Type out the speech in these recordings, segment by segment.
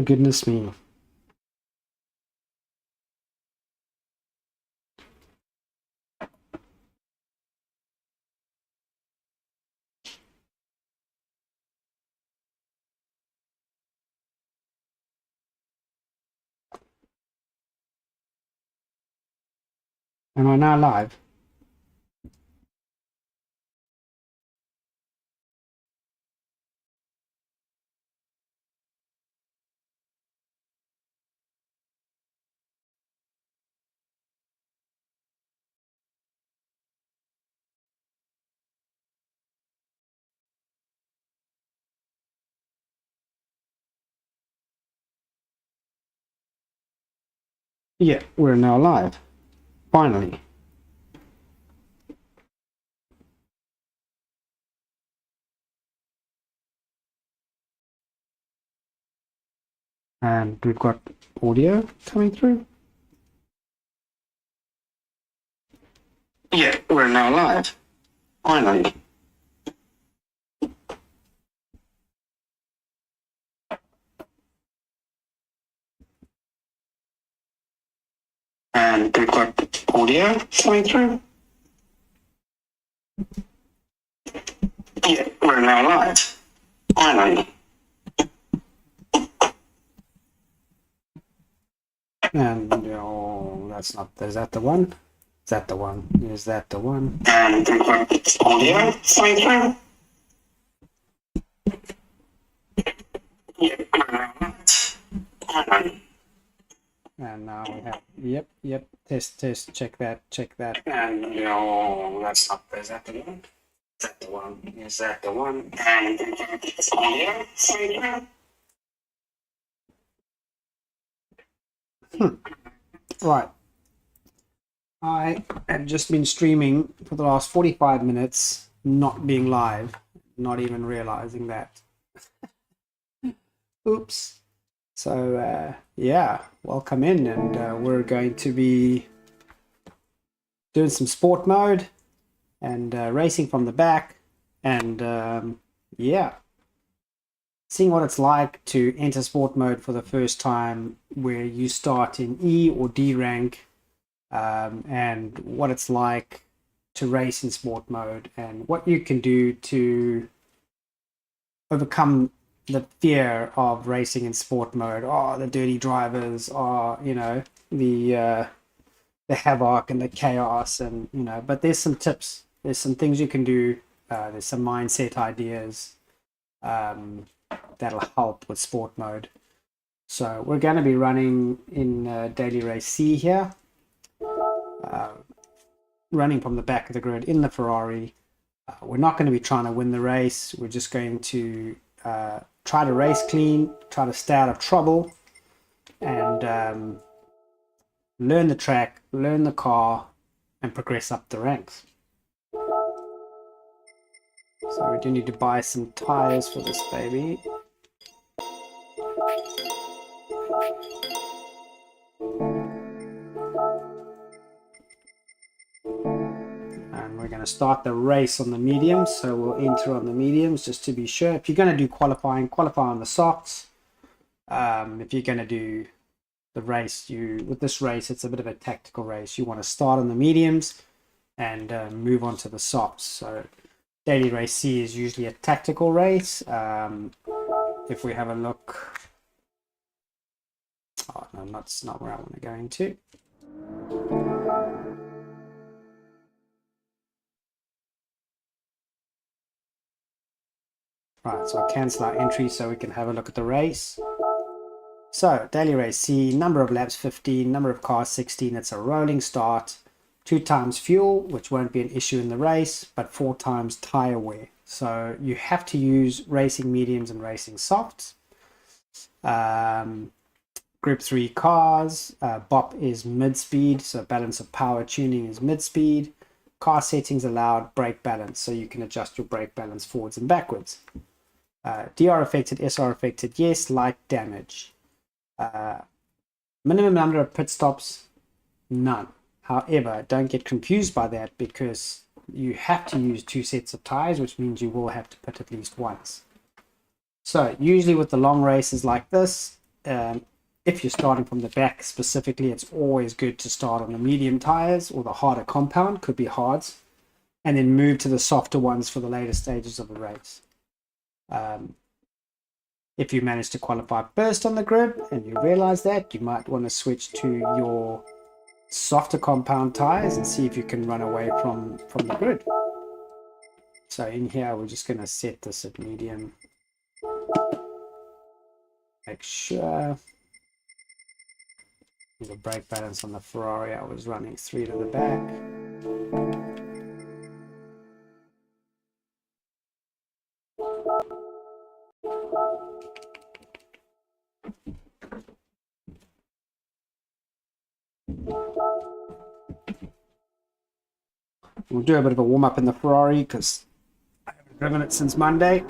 Goodness me. Am I now live? Yeah, we're now live. Finally. And we've got audio coming through. Yeah, we're now live. Finally. And we've got audio coming through. Yeah, we're now live. Finally. And that's not. Is that the one? Is that the one? Is that the one? And we've got audio coming through. Yeah, we're now live. Finally. And now we have, yep, test, check that. And that's not, is that the one? Is that the one? Is that the one? And right. I have just been streaming for the last 45 minutes, not being live, not even realizing that. Oops. So yeah, welcome in, and we're going to be doing some sport mode and racing from the back, and yeah, seeing what it's like to enter sport mode for the first time, where you start in E or D rank, and what it's like to race in sport mode, and what you can do to overcome the fear of racing in sport mode. The dirty drivers, the havoc and the chaos, and but there's some tips, there's some things you can do, there's some mindset ideas that'll help with sport mode. So we're going to be running in daily race C here, running from the back of the grid in the Ferrari. We're not going to be trying to win the race, we're just going to try to race clean, try to stay out of trouble, and learn the track, learn the car, and progress up the ranks. So we do need to buy some tires for this baby. And we're going to start the race on the mediums, so we'll enter on the mediums just to be sure. If you're going to do qualify on the softs. If you're going to do the race, with this race, it's a bit of a tactical race. You want to start on the mediums and move on to the softs. So daily race C is usually a tactical race. If we have a look, oh no, that's not where I want to go into. Right, so I'll cancel our entry so we can have a look at the race. So daily race C, number of laps 15, number of cars 16. It's a rolling start, 2 times fuel, which won't be an issue in the race, but 4 times tire wear. So you have to use racing mediums and racing softs. Group 3 cars, BOP is mid-speed, so balance of power tuning is mid-speed. Car settings allowed, brake balance, so you can adjust your brake balance forwards and backwards. DR affected, SR affected, yes. Light damage. Minimum number of pit stops, none. However, don't get confused by that, because you have to use 2 sets of tires, which means you will have to pit at least once. So usually with the long races like this, if you're starting from the back specifically, it's always good to start on the medium tires or the harder compound, could be hards, and then move to the softer ones for the later stages of a race. If you manage to qualify first on the grid and you realize that, you might want to switch to your softer compound tires and see if you can run away from the grid. So in here, we're just going to set this at medium. Make sure the brake balance on the Ferrari, I was running 3 to the back. We'll do a bit of a warm-up in the Ferrari because I haven't driven it since Monday.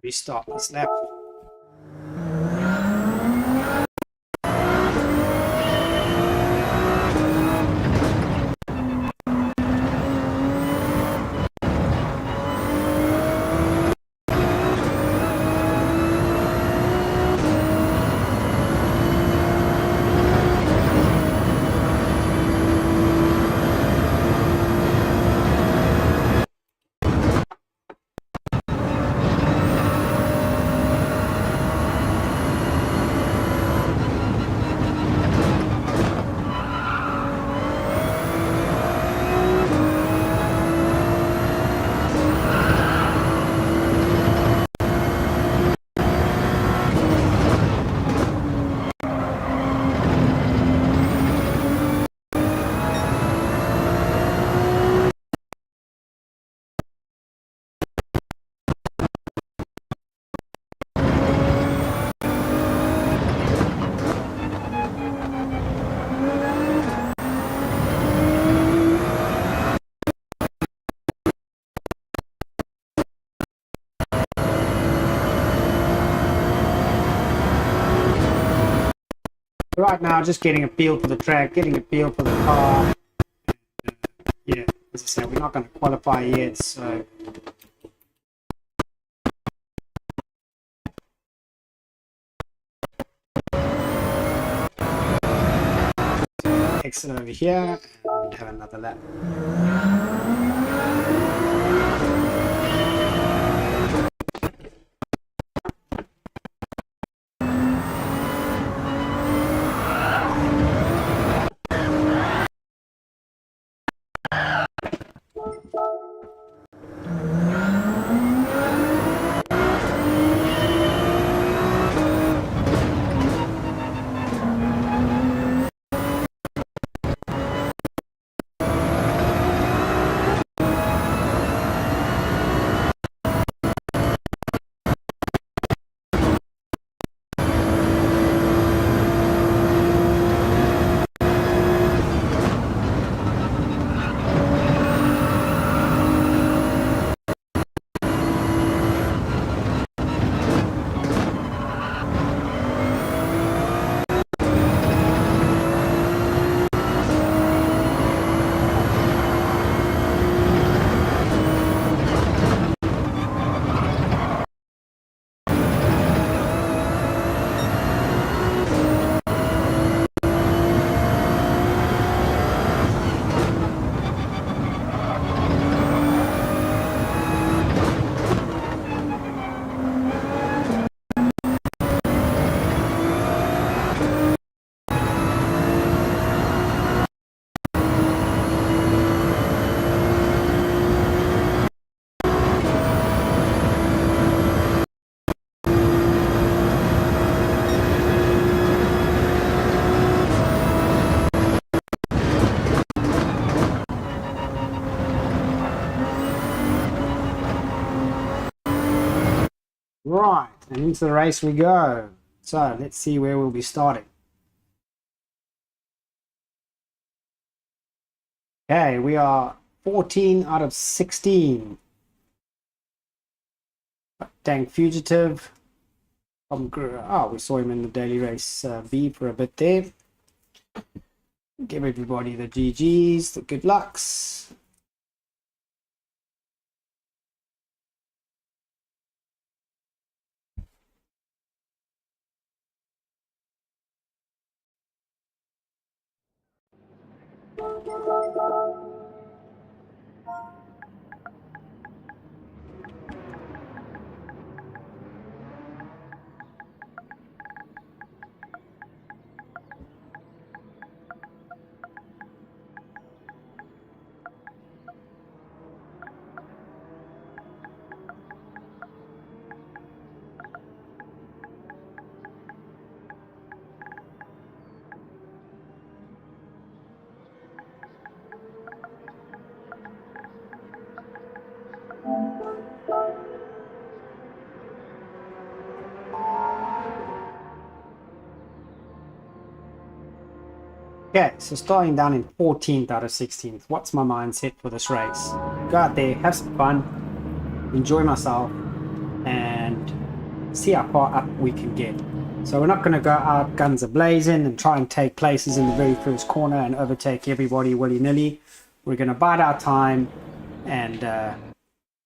Restart this lap. Right now, just getting a feel for the track, getting a feel for the car. Yeah, as I said, we're not going to qualify yet, so exit over here and have another lap. Right, and into the race we go. So let's see where we'll be starting. Okay, we are 14 out of 16. Dang Fugitive. Oh, we saw him in the daily race B for a bit there. Give everybody the GGs, the good lucks. Okay, so starting down in 14th out of 16th. What's my mindset for this race? Go out there, have some fun, enjoy myself, and see how far up we can get. So we're not going to go out guns a-blazing and try and take places in the very first corner and overtake everybody willy-nilly. We're going to bide our time and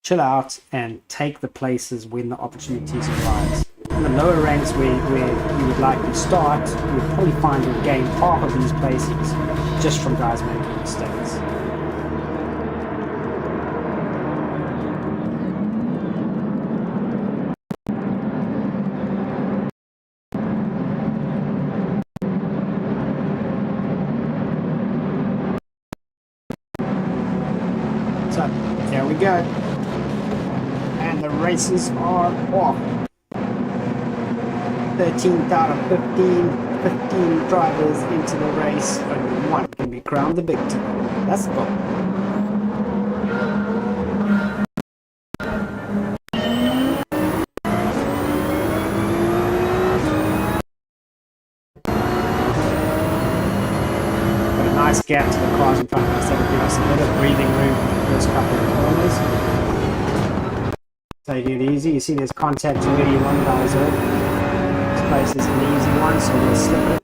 chill out and take the places when the opportunities arise. In the lower ranks where you would like to start, you would probably find you'll gain half of these places just from guys making mistakes. So there we go. And the races are off. 13th out of 15 drivers into the race, only one can be crowned the victor. That's the goal. Got a nice gap to the cars in front of us that will give us a bit of breathing room for the first couple of corners. Taking it easy. You see there's contact already, one guy's off. Place is an easy one, so we'll slip it.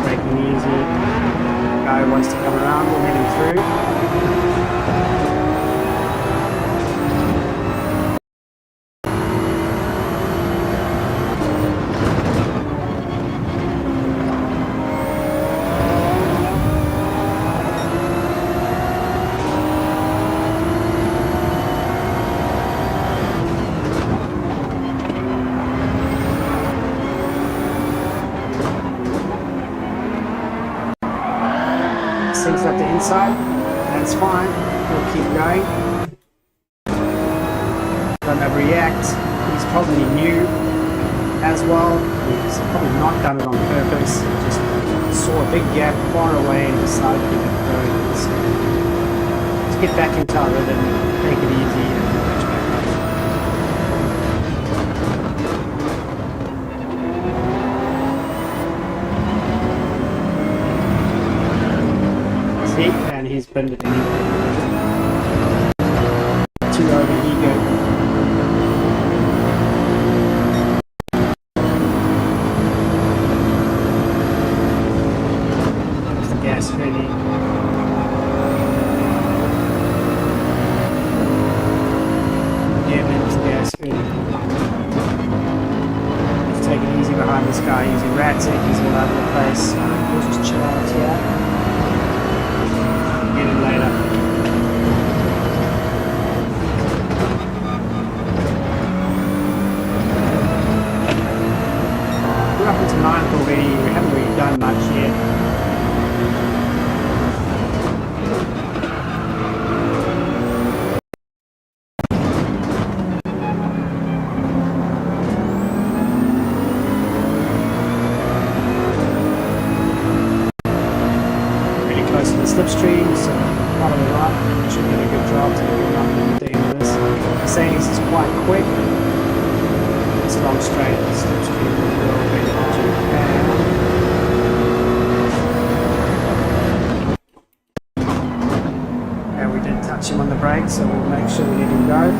Braking easy. Guy wants to come around, we'll let him through. Sinks up the inside, that's fine, we'll keep going. Don't overreact, he's probably new as well, he's probably not done it on purpose, just saw a big gap far away and decided to keep it going. So let's get back into our rhythm, take it easy and catch back up. And he's binned it anyway. Too over ego. There's the gas ready. Yeah, there's the gas ready. Let's take it easy behind this guy. He's erratic, he's all over the place. We'll just chill out here. Get him later. We're up into 9th already, we haven't really done much yet. saying this is quite quick. It's a long straight, slipstream a little bit too bad. Yeah, we did touch him on the brake, so we'll make sure we let him go.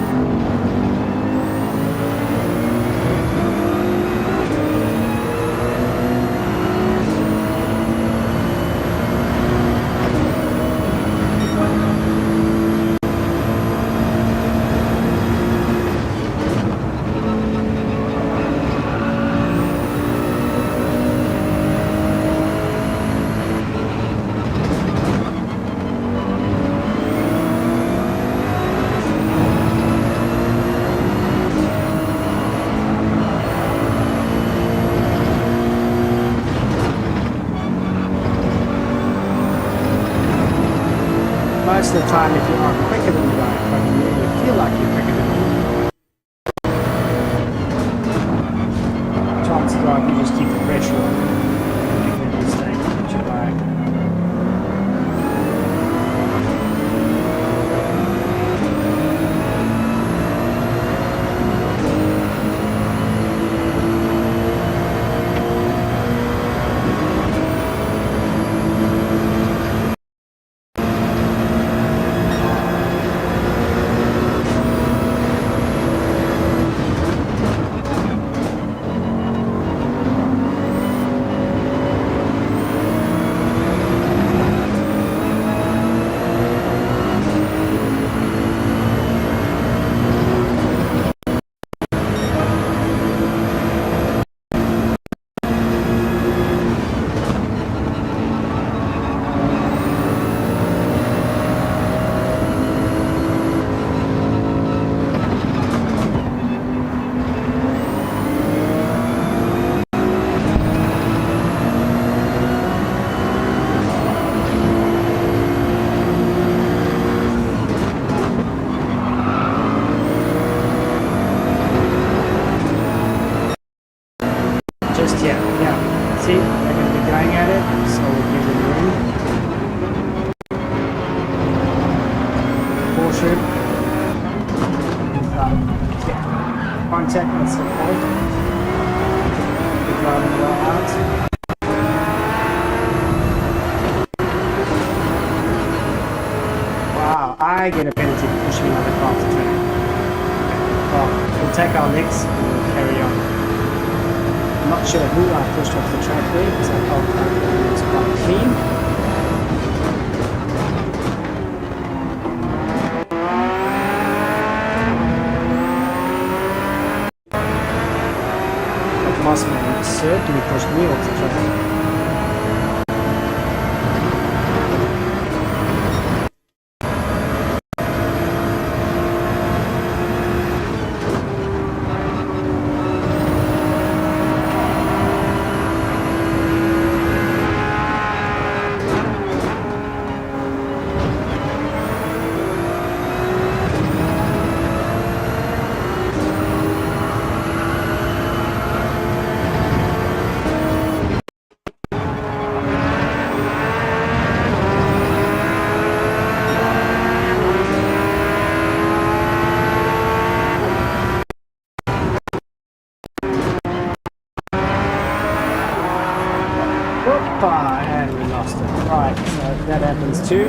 Most of the time, if you are quicker than the right, but you really feel like you're quicker than them, chances are if you just keep the pressure on, you make a mistake that you like. Yeah. See, they're going to be going at it, so we'll give them room. Caution. Yeah. Contact, that's the point. We're driving well out. Wow, I get a penalty for pushing another car off the track. Well, we'll take our licks and we'll carry on. I'm not sure who I pushed off the track there because I felt like it was quite clean. But Mossman certainly pushed me off the track. And we lost it. Right, so that happens too.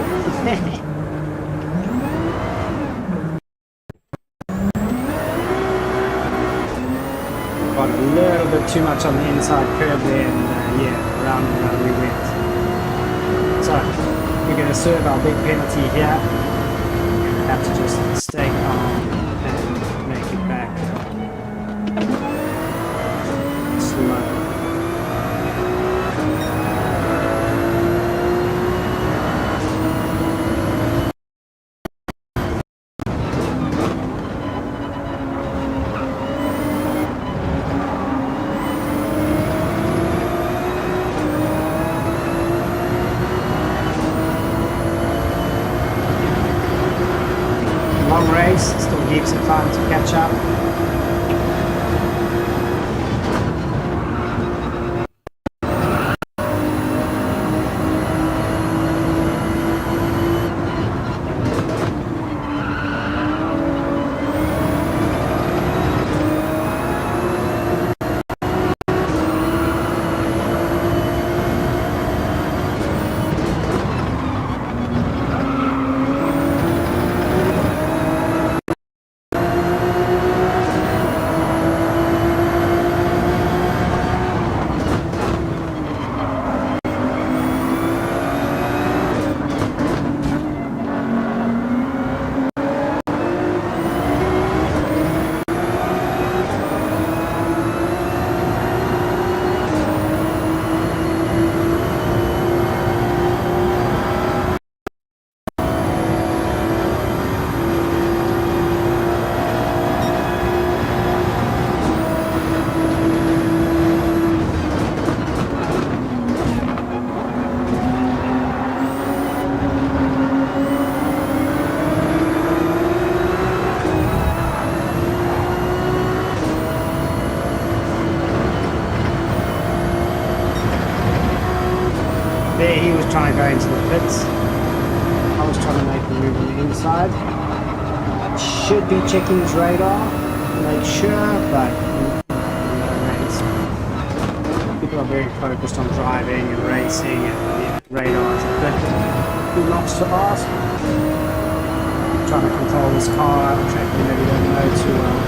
Got a little bit too much on the inside curb there, and yeah, round and round we went. So we're going to serve our big penalty here. We're going to have to just stay calm and make it back slow. Long race, still gives some time to catch up. trying to go into the pits. I was trying to make the move on the inside. Should be checking his radar, make sure, but people are very focused on driving and racing, and the radar is a bit too much to ask. Trying to control this car, track you maybe don't know too well.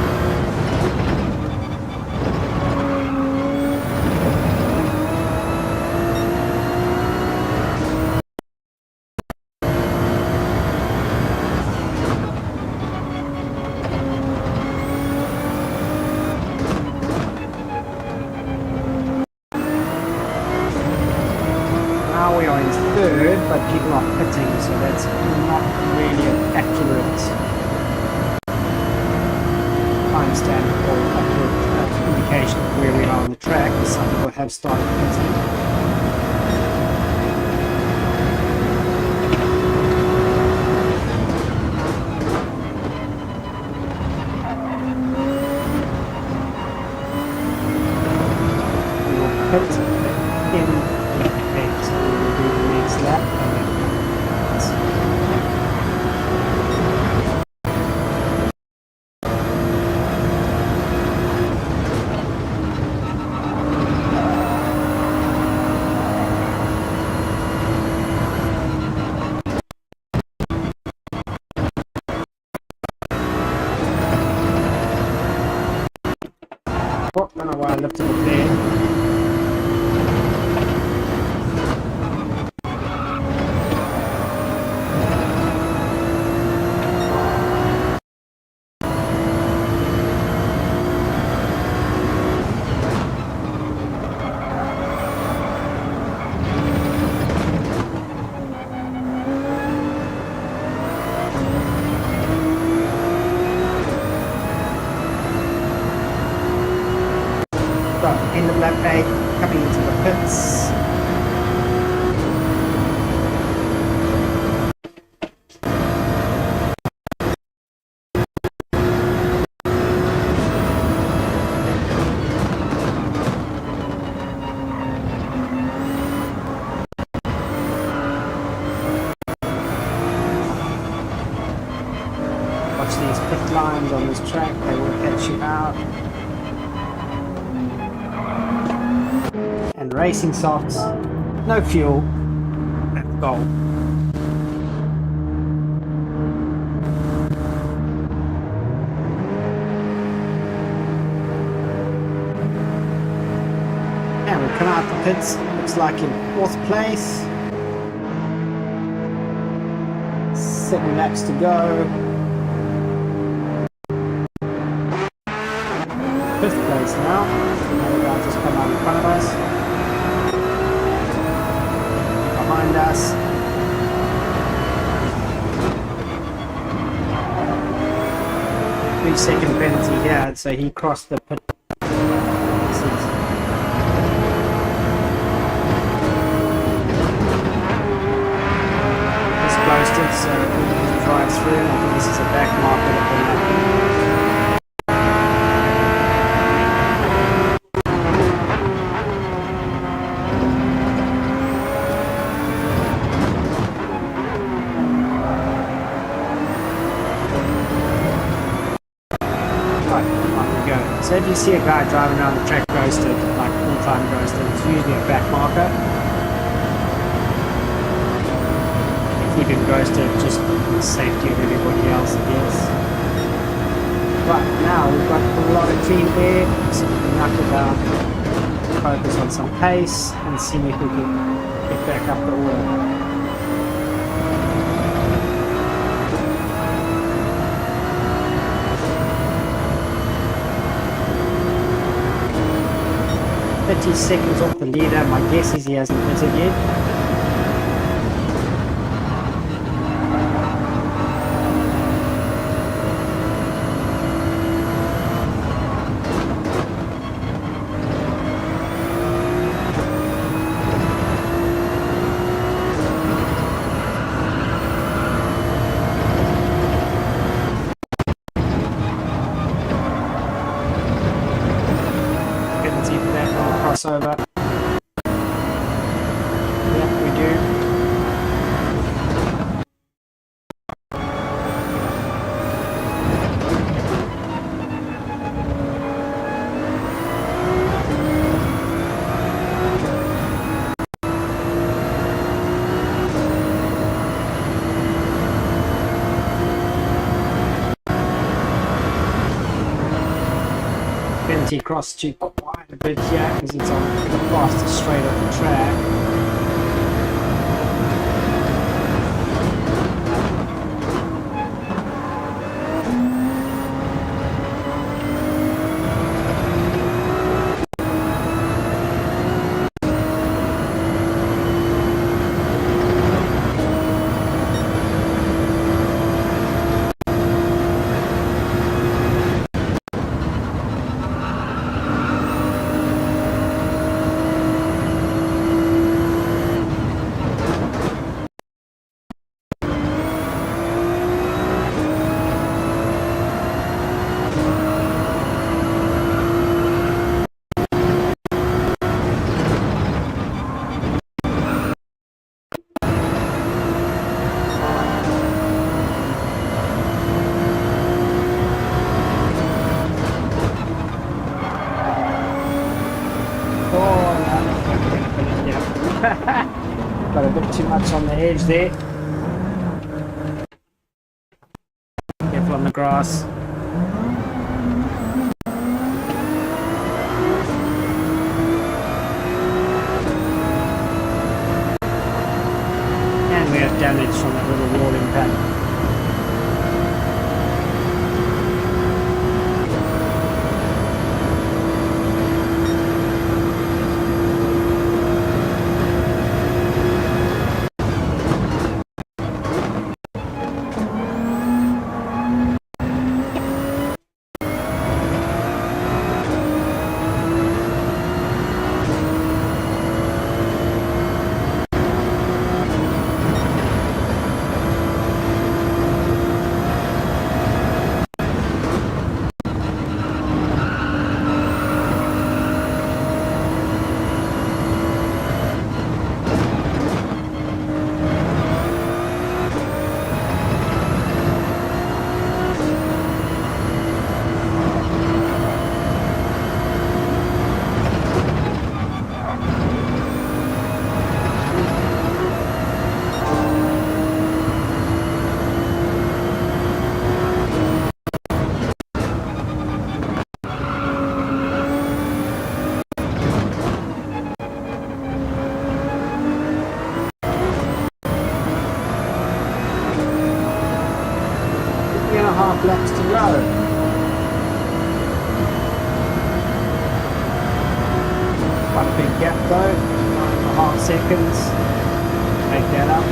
Now we are in third, but people are pitting, so that's not really an accurate timestamp or accurate indication of where we are on the track, because some people have started pitting. We will pit in lap and then oh, I don't know why I lifted it there. So, end of lap 8, coming into the pits. Watch these pit lines on this track, they will catch you out. And racing softs, no fuel, that's gold. And we come out the pits, looks like in 4th place. 7 laps to go. 5th place now. Another guy just come out in front of us. Behind us. Three-second penalty here, so he crossed the pit. It's posted, so we can drive through. I think this is a back marker of the lap. 5, go. So if you see a guy driving around the track ghosted, like full-time ghosted, it's usually a back marker. Keep him ghosted just for the safety of everybody else, I guess. Right, now we've got a lot of clean air, so we can knock it down, focus on some pace, and see if we can get back up the order. Seconds off the leader. My guess is he hasn't pitted yet. Penalty for that crossover. Yep, we do. penalty costs you quite a bit here because it's on the fastest straight off the track. Got a bit too much on the edge there. Careful on the grass. And we have damage from that little wall impact. Laps to go. Quite a big gap though, 9.5 seconds. Make that up.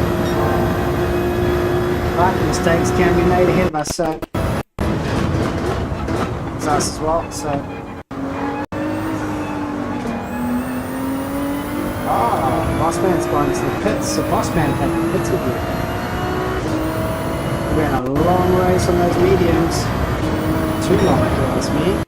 Right, mistakes can be made ahead of us, so it's us as well. So, Boss Man's gone to the pits. So Boss Man had the pits with you. We ran a long race on those mediums. Too long, if you ask me.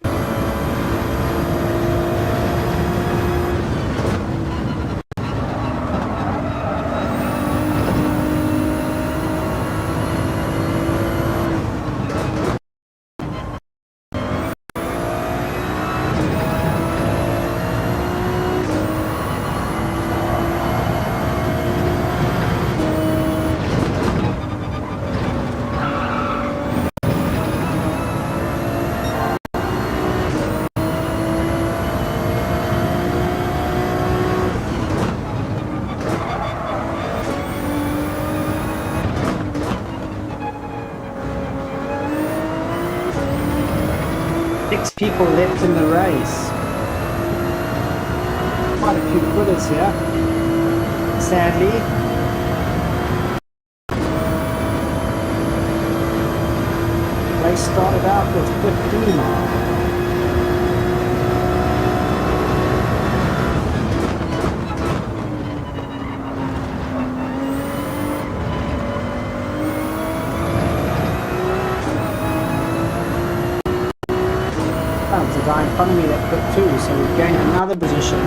People left in the race. Quite a few quitters here, sadly. Race started out with 15. The guy in front of me that quit too, so we've gained another position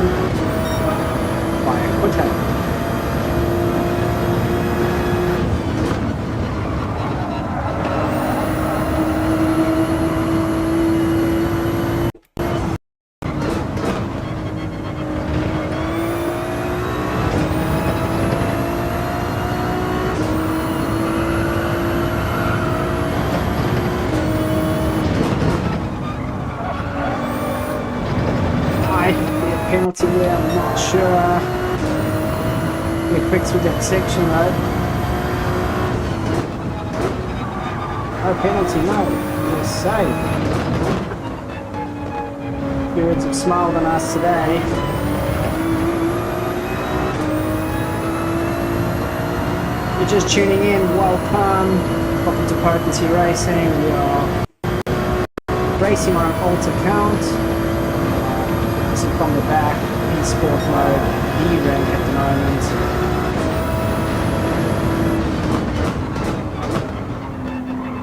by a quitter. penalty there, I'm not sure. We're quick through that section though. No penalty, no. We're safe. Birds have smiled on us today. You're just tuning in, welcome. Welcome to po10c Racing. We are racing on an alt account. Racing from the back in sport mode, E-rank at the moment.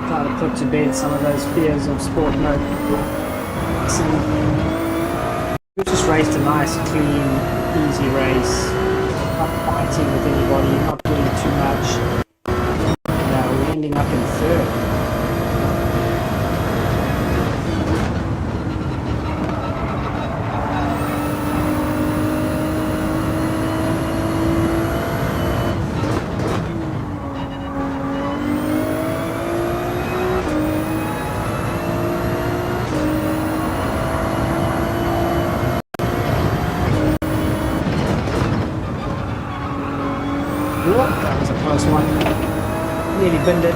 Try to put to bed some of those fears of sport mode racing. We've just raced a nice, clean, easy race. Not fighting with anybody, not doing too much. We're ending up in third. That was a close one. Nearly binned it.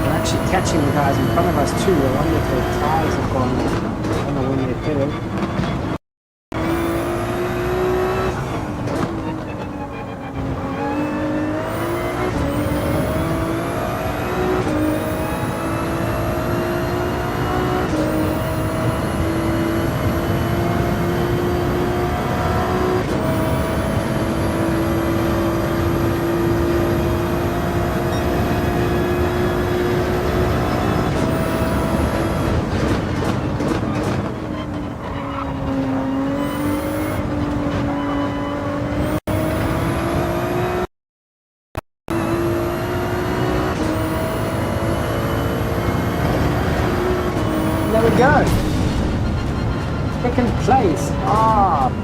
We're actually catching the guys in front of us too. I wonder if their tires have gone off. I don't know when they pitted. There we go. Second place.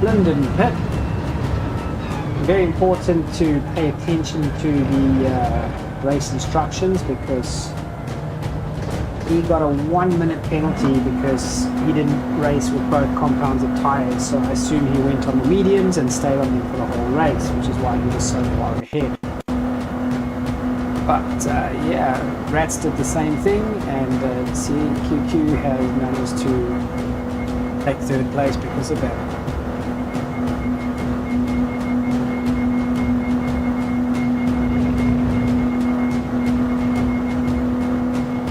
Blinden pit. Very important to pay attention to the race instructions because he got a 1 minute penalty because he didn't race with both compounds of tires. So I assume he went on the mediums and stayed on them for the whole race, which is why he was so far ahead. But yeah, Rats did the same thing, and CQQ has managed to take third place because of that.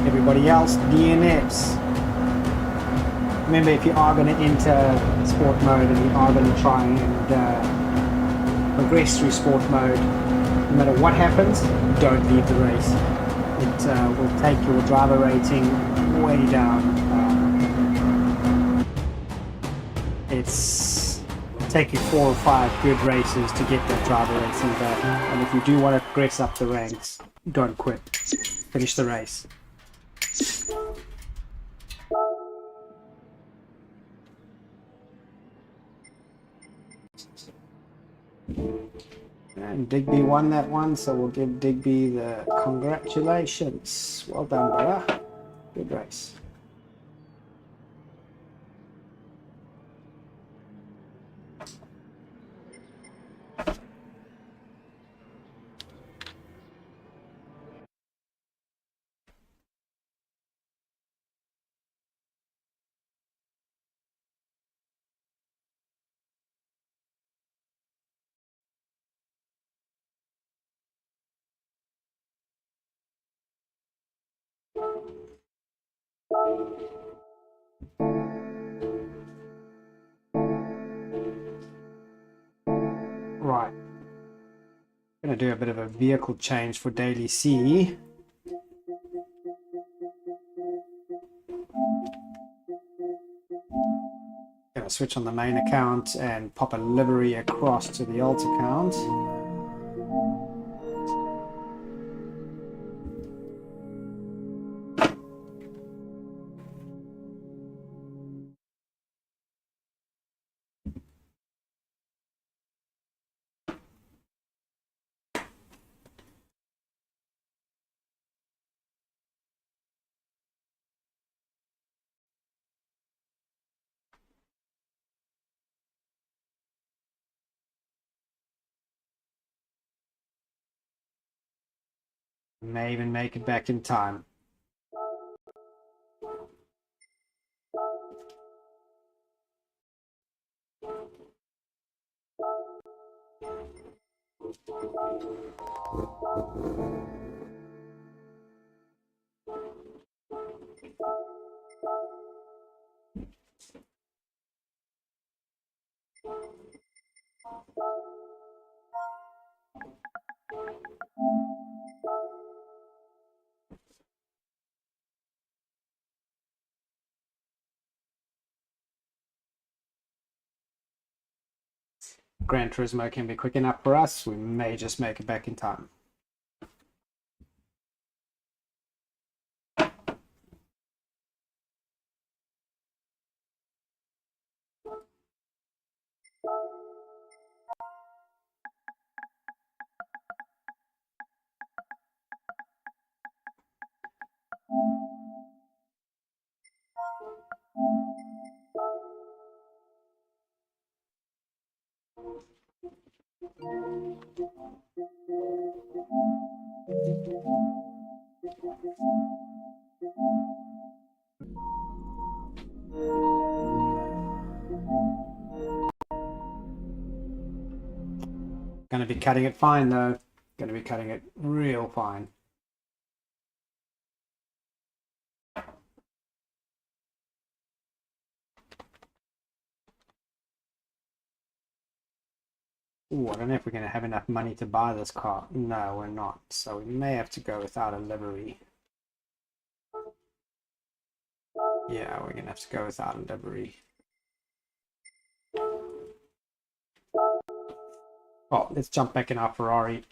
Everybody else, DNFs. Remember, if you are going to enter sport mode and you are going to try and progress through sport mode, no matter what happens, don't leave the race. It will take your driver rating way down. It's take you 4 or 5 good races to get that driver rating back. And if you do want to progress up the ranks, don't quit. Finish the race. And Digby won that one, so we'll give Digby the congratulations. Well done, brother. Good race. Right. I'm going to do a bit of a vehicle change for Daily C. Going to switch on the main account and pop a livery across to the alt account. May even make it back in time. Gran Turismo can be quick enough for us. We may just make it back in time. Going to be cutting it fine though. Going to be cutting it real fine. Ooh, I don't know if we're going to have enough money to buy this car. No, we're not. So we may have to go without a livery. Yeah, we're going to have to go without a livery. Oh, let's jump back in our Ferrari.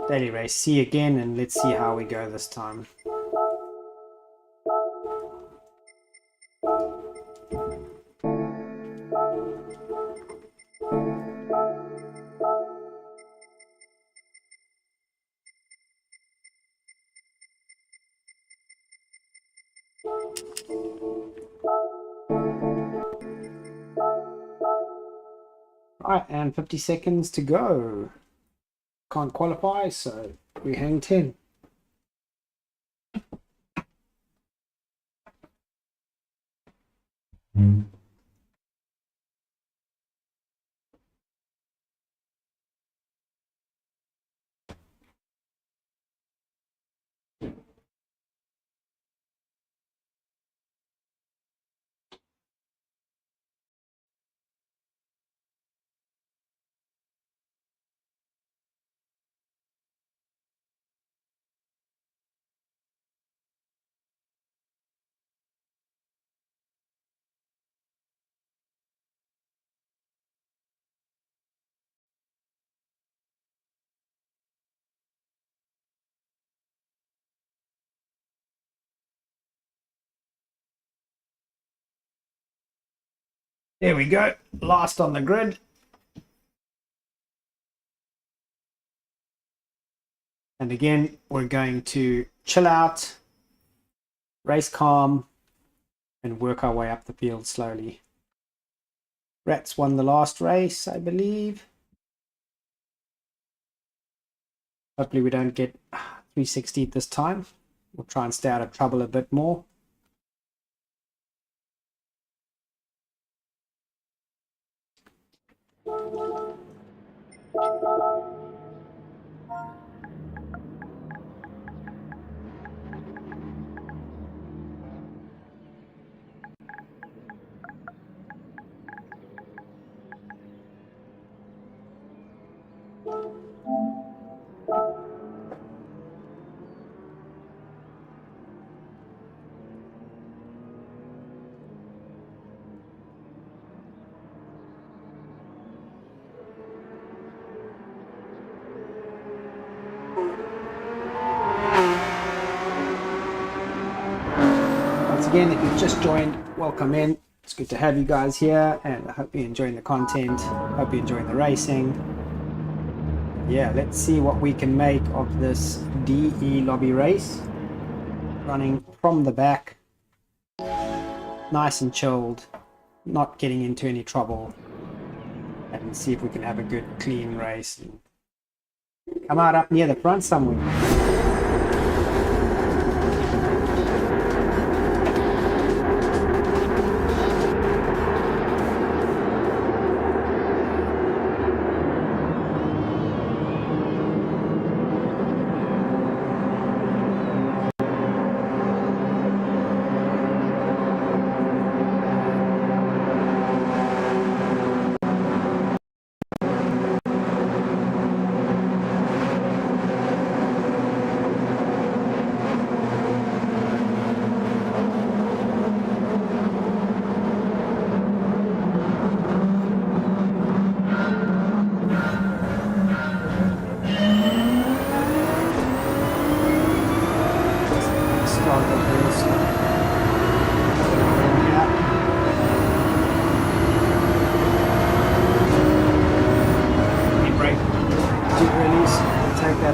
Daily race C again, and let's see how we go this time. Right, and 50 seconds to go. Can't qualify, so we hang 10. There we go, last on the grid. And again, we're going to chill out, race calm, and work our way up the field slowly. Rats won the last race, I believe. Hopefully we don't get 360 this time. We'll try and stay out of trouble a bit more. Once again, if you've just joined, welcome in. It's good to have you guys here, and I hope you're enjoying the content. Hope you're enjoying the racing. Yeah, let's see what we can make of this DE lobby race. Running from the back, nice and chilled, not getting into any trouble, and see if we can have a good clean race and Come out up near the front somewhere.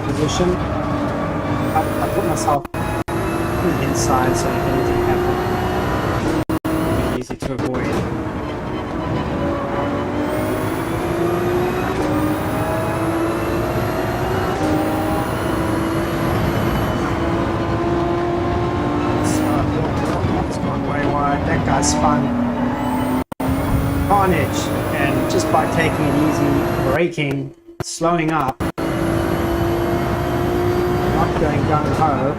Position. I put myself on the inside so if anything happens, it'll be easy to avoid. It's gone way wide. That guy spun. Carnage, and just by taking it easy, braking, slowing up, going gung-ho,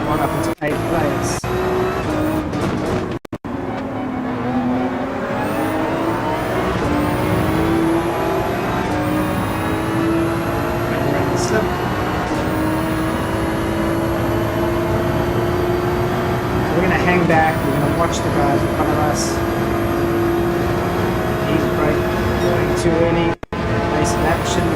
got up into 8th place. And we're in the slip. So we're going to hang back, we're going to watch the guys in front of us. Easy brake, going too early, pace of action.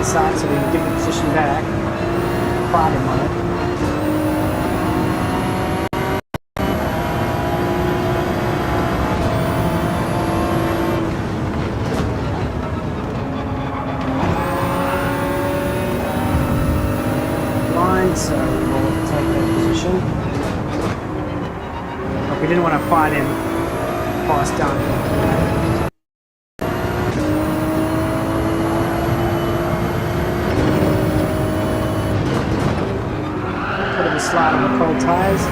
Side so we can give the position back, fight him on it. Line, so we'll take that position. But we didn't want to fight him fast down. Slide on the cold tires.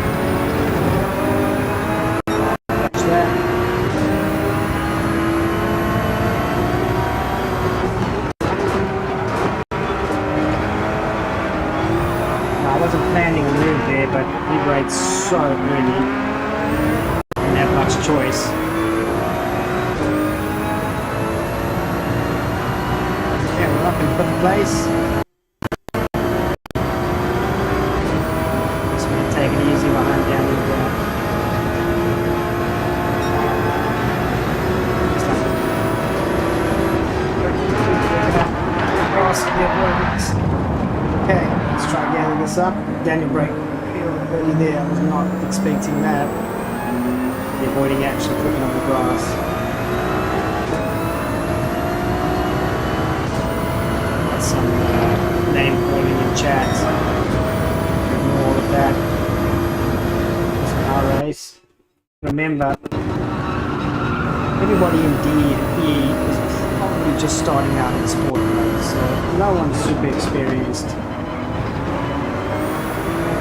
Catch that. No, I wasn't planning a move there, but he braked so early. Didn't have much choice. Okay, we're up in 5th place. Take it easy behind Daniel there. Okay, let's try getting this up. Daniel brake early there. I was not expecting that. Avoiding action, putting on the grass. Got some name calling in chat. More of that. Race. Remember, everybody in D and E is probably just starting out in sport mode, so no one's super experienced.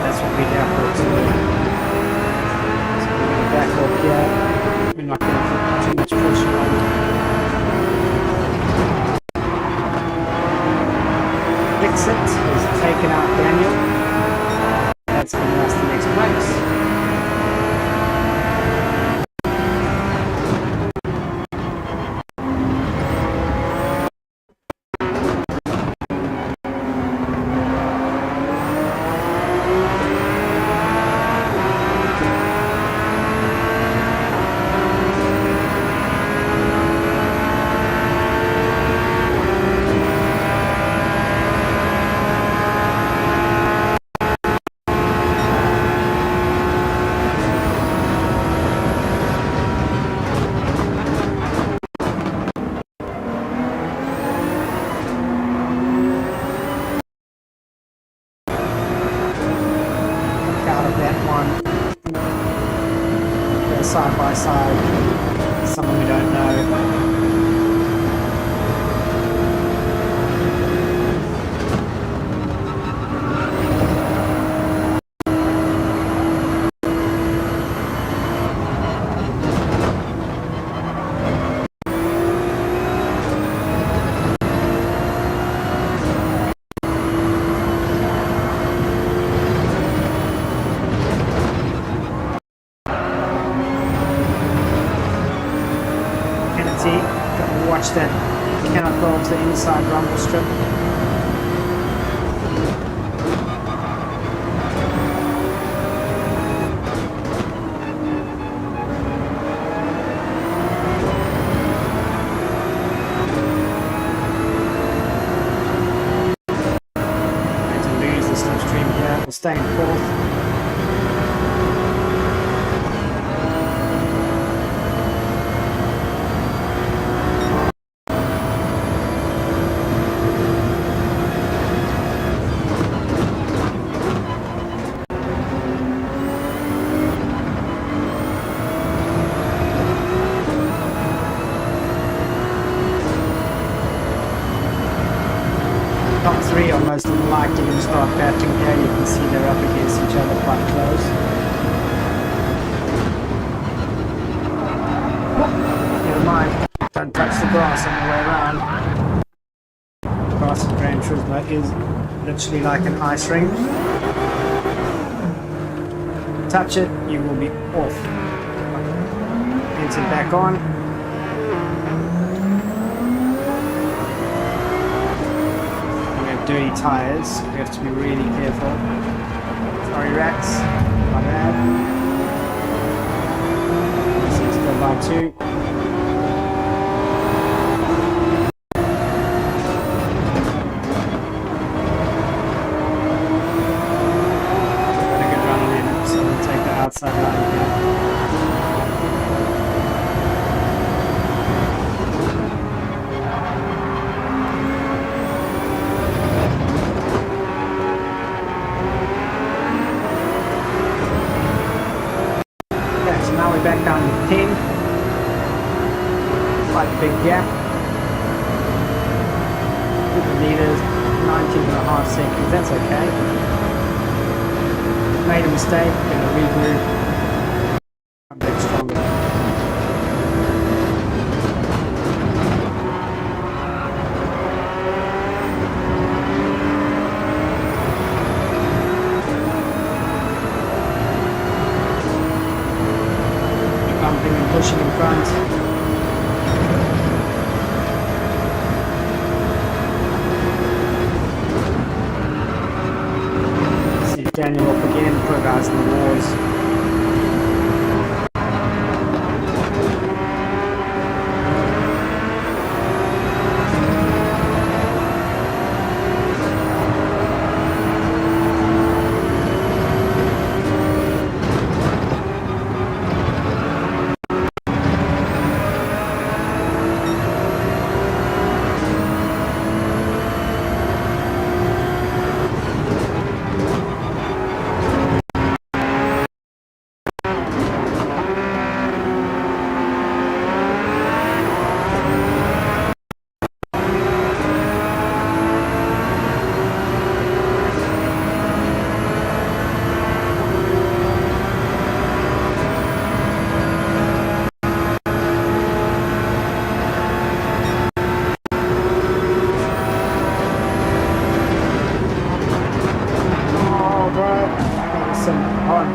That's what we have for today. So we're going to back off here. We're not going to put too much pressure on it. Exit is taken out Daniel. That's going to last the next place. side by side with someone we don't know. Watch that, cannot go off the inside rumble strip. Going to lose the slipstream here, we'll stay in fourth. Top three are most likely to start batting here. You can see they're up against each other quite close. Never mind, don't touch the grass on the way around. The grass in Gran Turismo is literally like an ice ring. Touch it, you will be off. Enter back on. Dirty tires, we have to be really careful. Sorry rats, my bad. Seems to go by two. Got a good run on him, so we'll take the outside line here. Back down to 10, quite a big gap. The leaders, 19.5 seconds, that's okay. Made a mistake, gonna regroup, come back stronger. Pushing in front. See Daniel up again, put guys in the walls.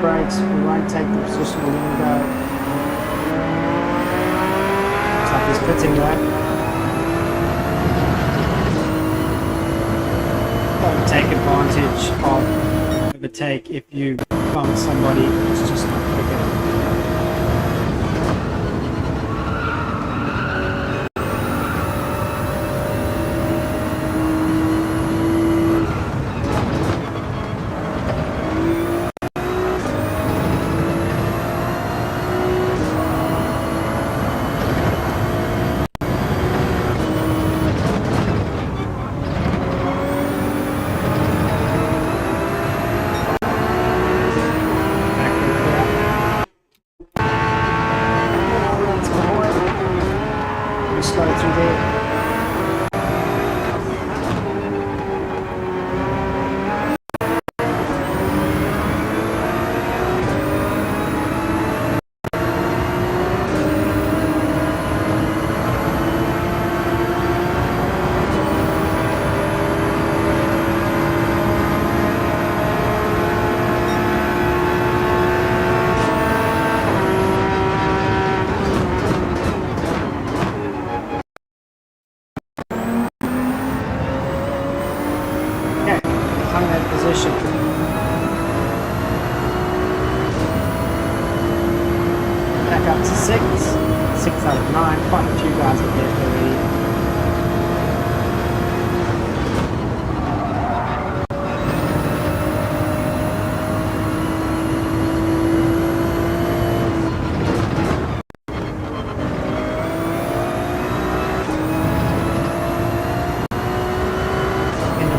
Brakes, we won't take the position we're going to go. Looks like he's pitting there. Don't take advantage of overtake if you bump somebody who's just not quicker. 6. 6 out of 9. Quite a few guys are there already.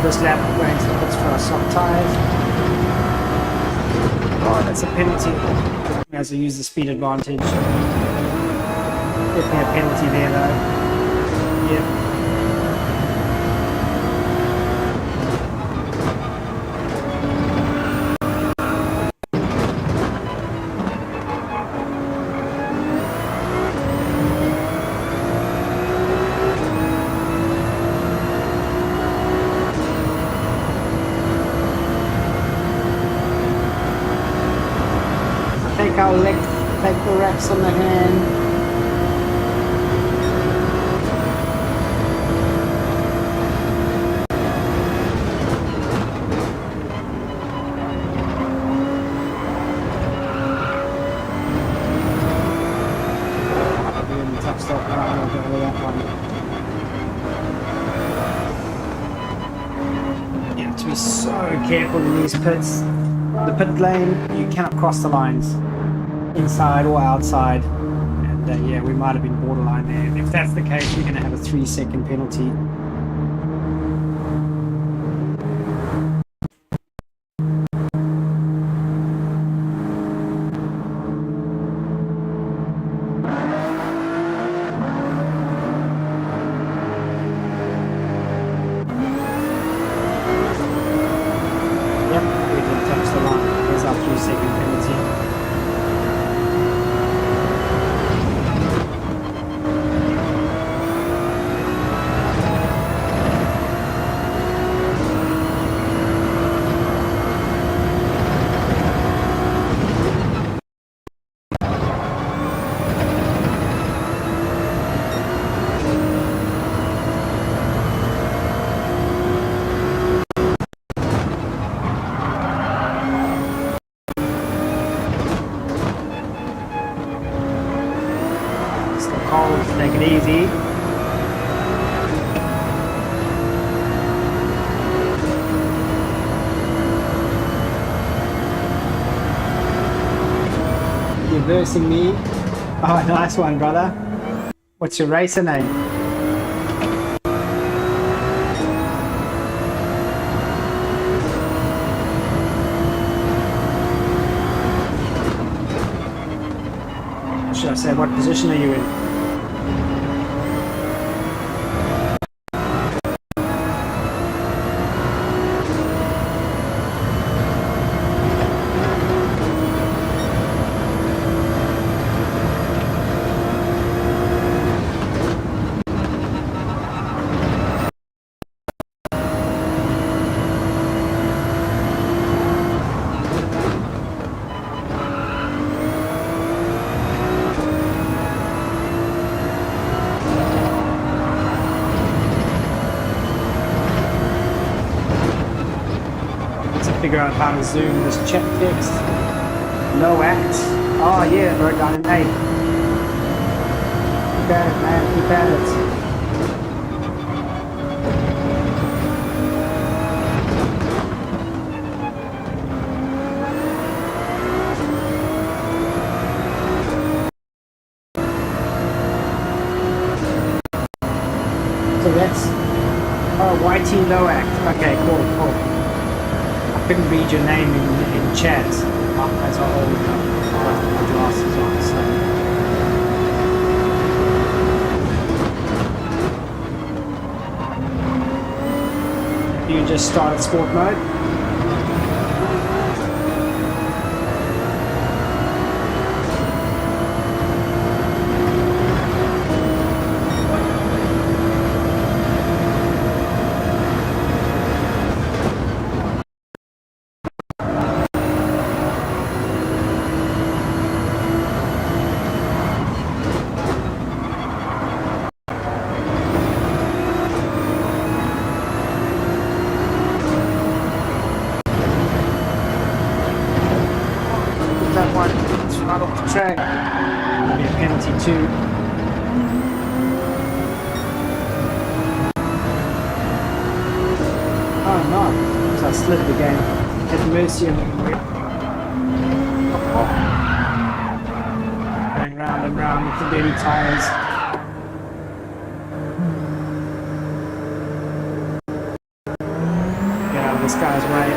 This lap we're going to look for our soft tires. Oh, that's a penalty as I use the speed advantage. Definitely a penalty there though. Yep. I'll take the wraps on the hand. I'll be in the tough stop. I'll go with that one. You have to be so careful in these pits. The pit lane, you cannot cross the lines. Inside or outside, and yeah, we might have been borderline there. And if that's the case, we're going to have a 3-second penalty. Yep, we did touch the line. There's our 3-second penalty. Take it easy. You're versing me. Oh, nice one, brother. What's your racer name? Should I say, what position are you in? Figure out how to zoom this check text. No act. Oh yeah, we're down in 8. Keep at it, man. Keep at it. So that's YT no act. Okay, cool. Couldn't read your name in chat as I always have my glasses on. So you just started sport mode. right off the track. That'll be a penalty too. Oh no, because I slid the game. Have mercy on me. Going round and round with the dirty tires. Get out of this guy's way.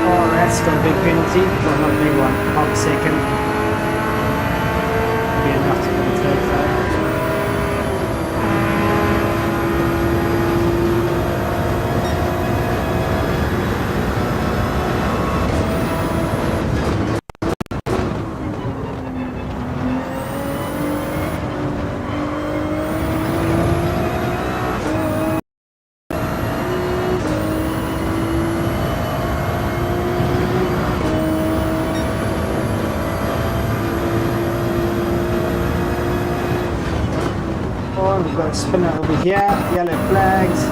Oh, that's got a big penalty. Well, not a big one. Half a second. Be enough to get a third though. We've got a spinner over here, yellow flags.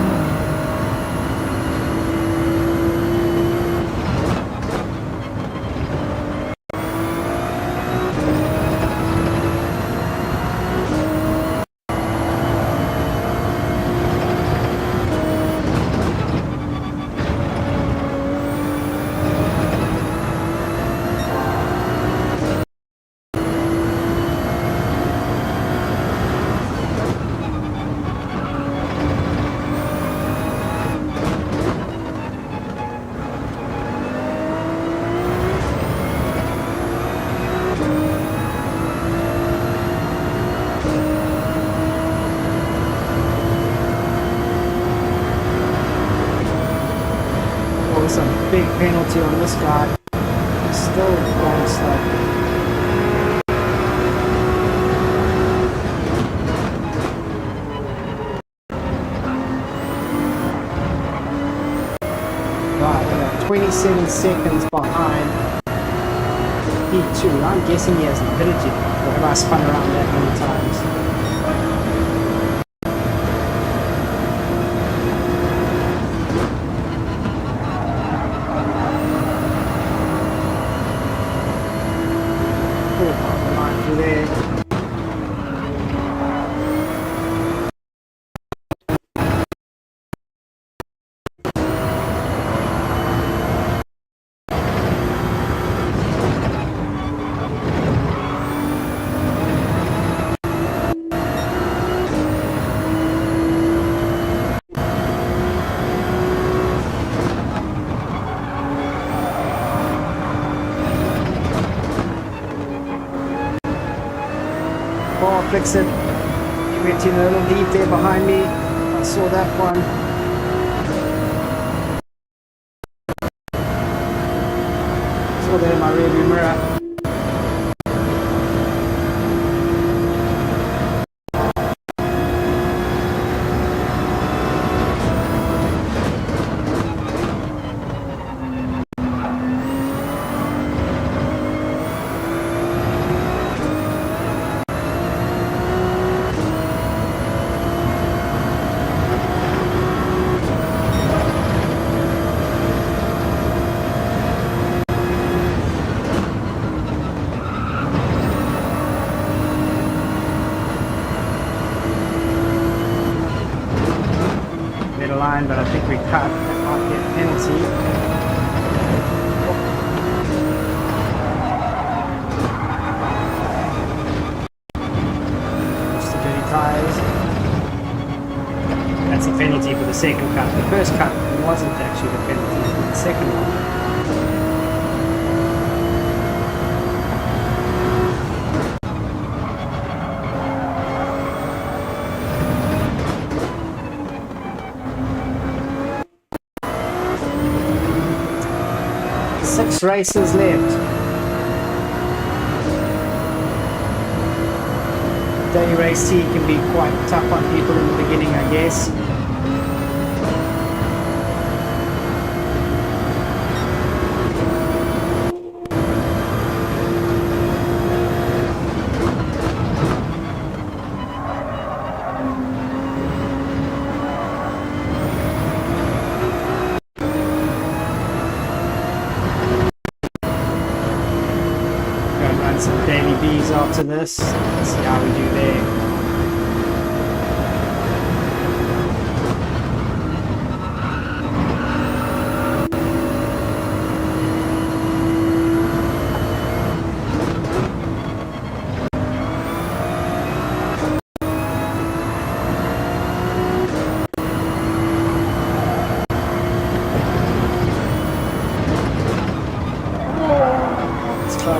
A big penalty on this guy. He's still going slow. Right, we're 27 seconds behind P2. I'm guessing he hasn't pitted yet. Or have I spun around that many times? There. Oh, fix it. He went in a little deep there behind me. I saw that one. Saw that in my rearview mirror. Line, but I think we cut. That might be a penalty. Just the dirty tires. That's a penalty for the second cut. The first cut wasn't actually the penalty for the second one. Six races left. Day race T can be quite tough on people in the beginning, I guess. run some daily Bs after this. Let's see how we do there.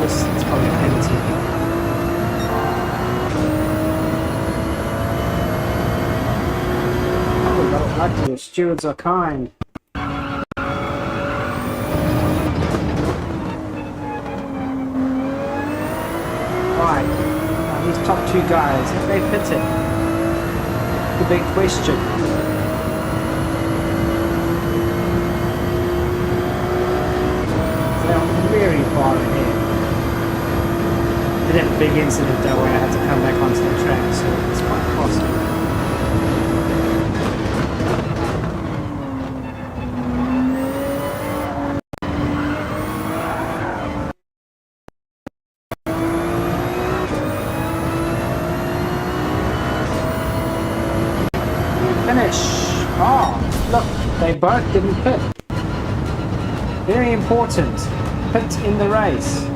It's probably a penalty. Oh, we got it lucky. The stewards are kind. Right, these top two guys, have they fitted? The big question. They are very far ahead. I did have a big incident though where I had to come back onto the track, so it's quite costly. Finish! Oh, look, they both didn't pit. Very important. Pit in the race.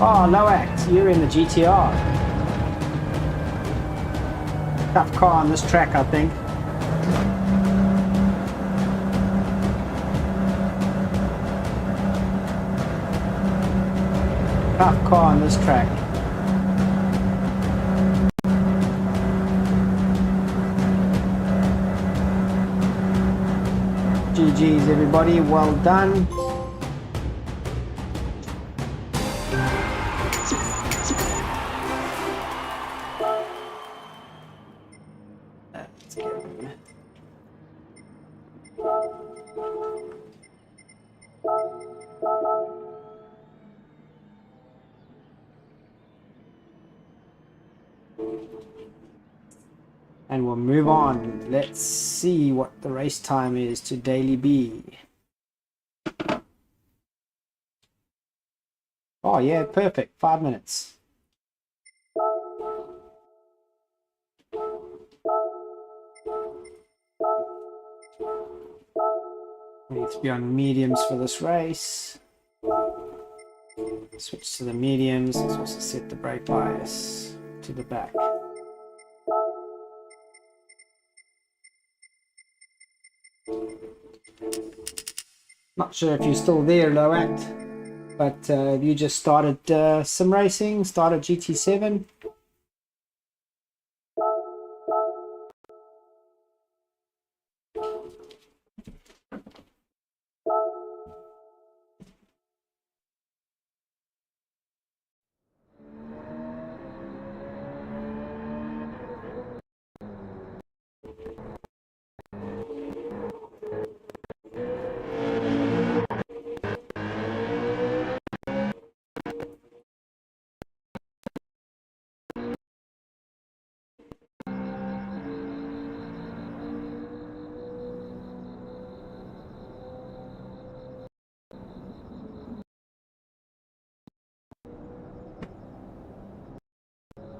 Oh, Loact, you're in the GTR. Tough car on this track, I think. Tough car on this track. GG's everybody, well done. And we'll move on. Let's see what the race time is to Daily B. Oh yeah, perfect. 5 minutes. We need to be on mediums for this race. Switch to the mediums. Let's also set the brake bias to the back. Not sure if you're still there, Loact, but have you just started sim racing, started GT7?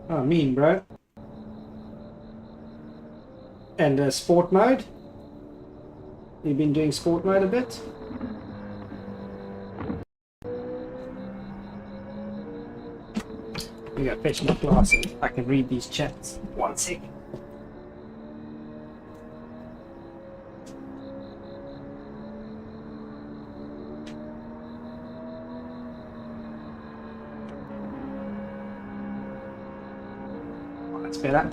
Oh, mean, bro. And sport mode? You've been doing sport mode a bit? We got fetch my glasses. I can read these chats. 1 second. That's better.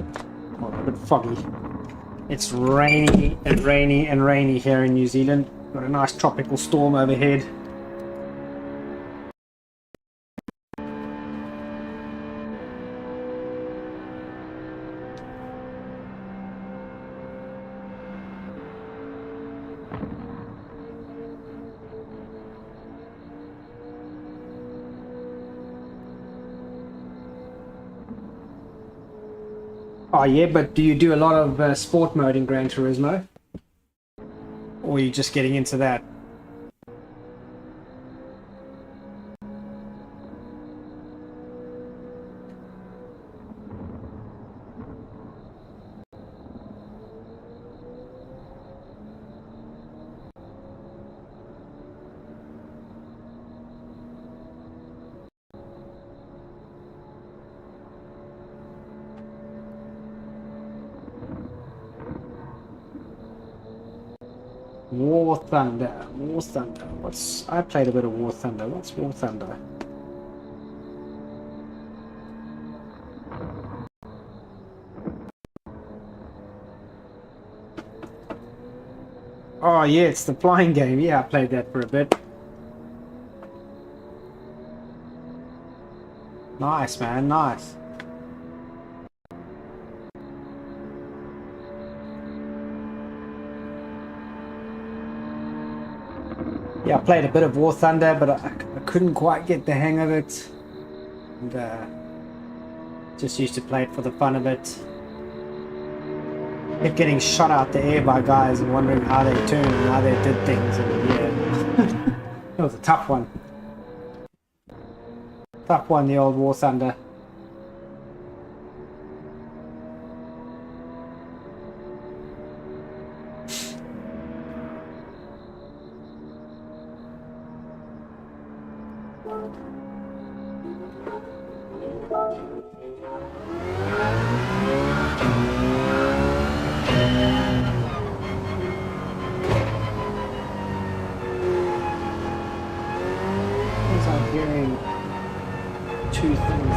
Oh, a bit foggy. It's rainy and rainy and rainy here in New Zealand. Got a nice tropical storm overhead. Oh yeah, but do you do a lot of sport mode in Gran Turismo? Or are you just getting into that? War Thunder. War Thunder. I played a bit of War Thunder. What's War Thunder? Oh yeah, it's the flying game. Yeah, I played that for a bit. Nice, man. Nice. Yeah, I played a bit of War Thunder, but I couldn't quite get the hang of it. And just used to play it for the fun of it. Kept getting shot out the air by guys and wondering how they turned and how they did things. And yeah, it was a tough one. Tough one, the old War Thunder. I'm hearing two things.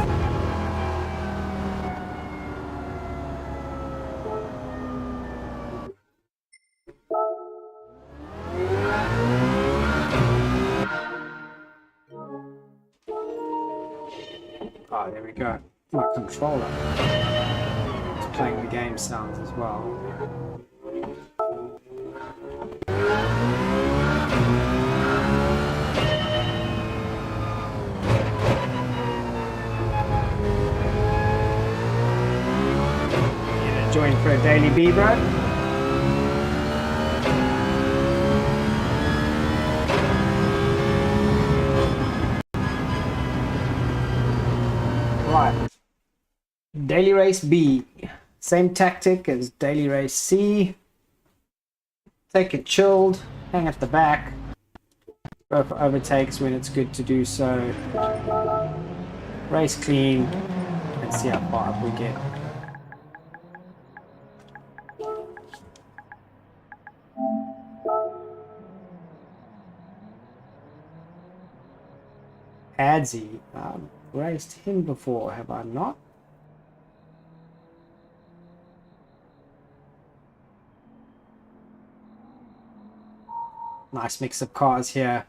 Oh, there we go. My controller is playing the game sounds as well. Join for a daily B, bro. Right. Daily race B. Same tactic as daily race C. Take it chilled, hang at the back. Go for overtakes when it's good to do so. Race clean. Let's see how far up we get. Adzi. I've raced him before, have I not? Nice mix of cars here.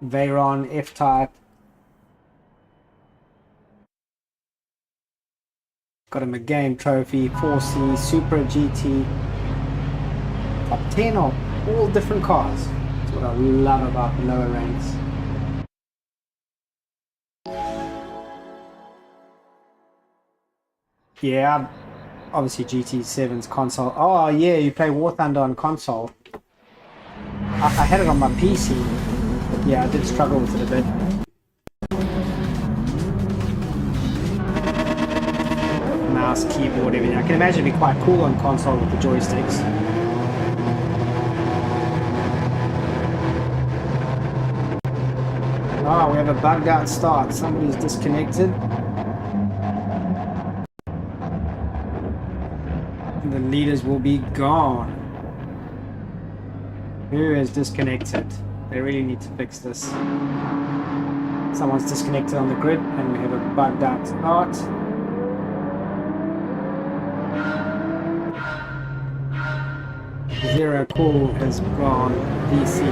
Veyron, F-Type. Got him a game trophy, 4C, Supra GT. Top 10 of all different cars. That's what I love about the lower ranks. Yeah, obviously GT7's console. Oh yeah, you play War Thunder on console. I had it on my PC. Yeah, I did struggle with it a bit. Mouse, keyboard, everything. I can imagine it'd be quite cool on console with the joysticks. Oh, we have a bugged out start. Somebody's disconnected. And the leaders will be gone. Who is disconnected? They really need to fix this. Someone's disconnected on the grid and we have a bugged out start. Zero Cool has gone DC.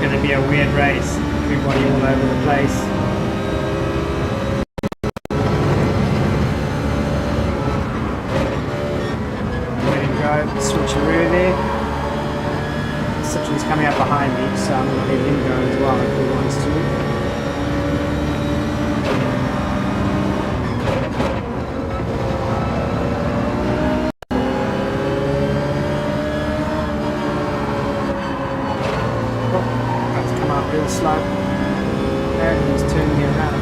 Going to be a weird race. Everybody all over the place. Switcheroo there. Citroen's coming up behind me, so I'm going to let him go as well if he wants to. Oh, about to come out real slow. And he's turning around.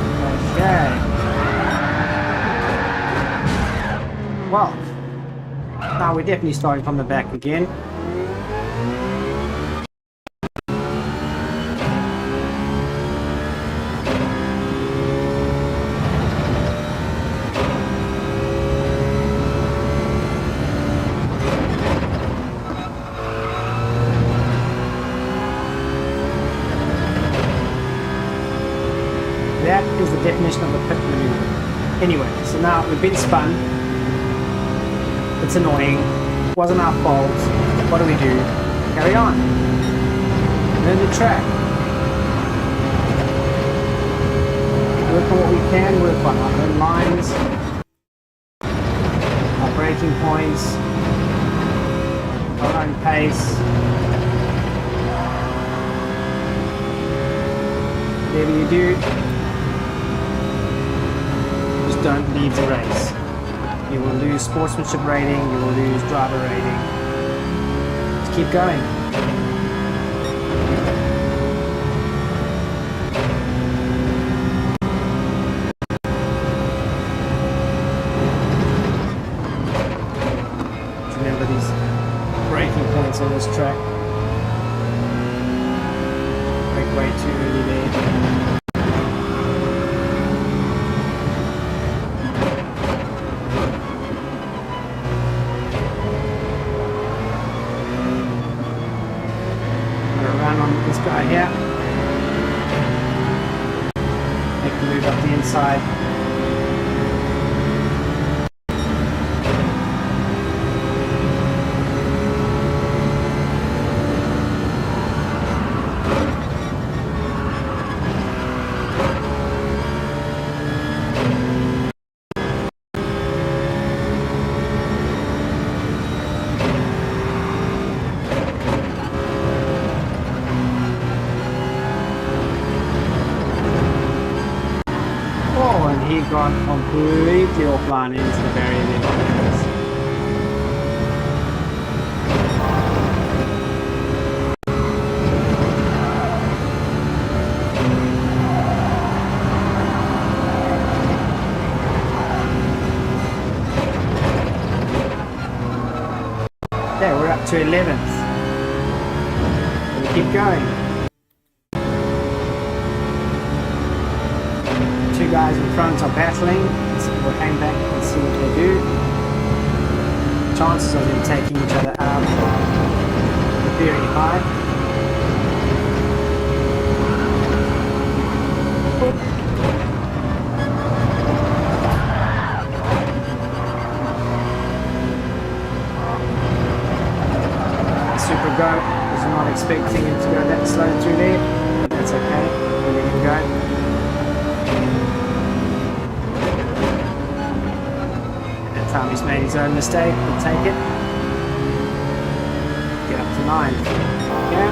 Okay. we're definitely starting from the back again. That is the definition of a pit maneuver. Anyway, so now we've been spun. It's annoying. It wasn't our fault. What do we do? Carry on. Learn the track. Work on what we can work on. Our own lines. Our braking points. Our own pace. Whatever you do, don't leave the race. You will lose sportsmanship rating, you will lose driver rating. Just keep going. Just remember these braking points on this track. Brake way too early there. Guy here. Make the move up the inside. He got completely offline into the very end of this. Okay, we're up to 11th. We'll keep going. Two guys in front are battling. We'll hang back and see what they do. Chances of them taking each other out are very high. Super go. Was not expecting him to go that slow through there, but that's okay. We'll let him go. Time he's made his own mistake, we'll take it. Get up to 9. Yeah.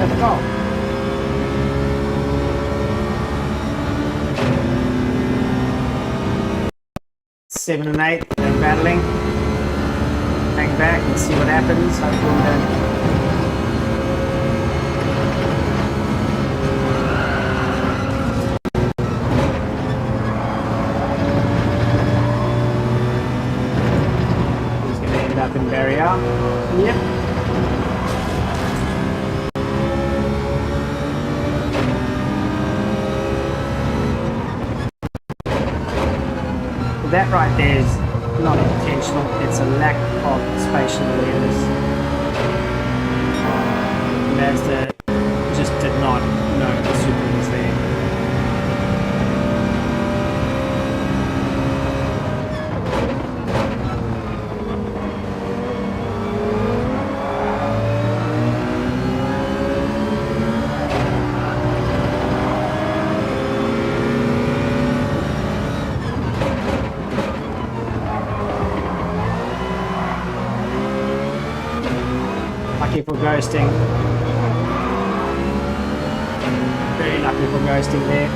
Let's go. 7 and 8, they're battling. Hang back and see what happens. Hopefully we don't That right there is not intentional, it's a lack of spatial awareness. Mazda just did not know the Supra was there. Lucky for ghosting. Very lucky for ghosting there.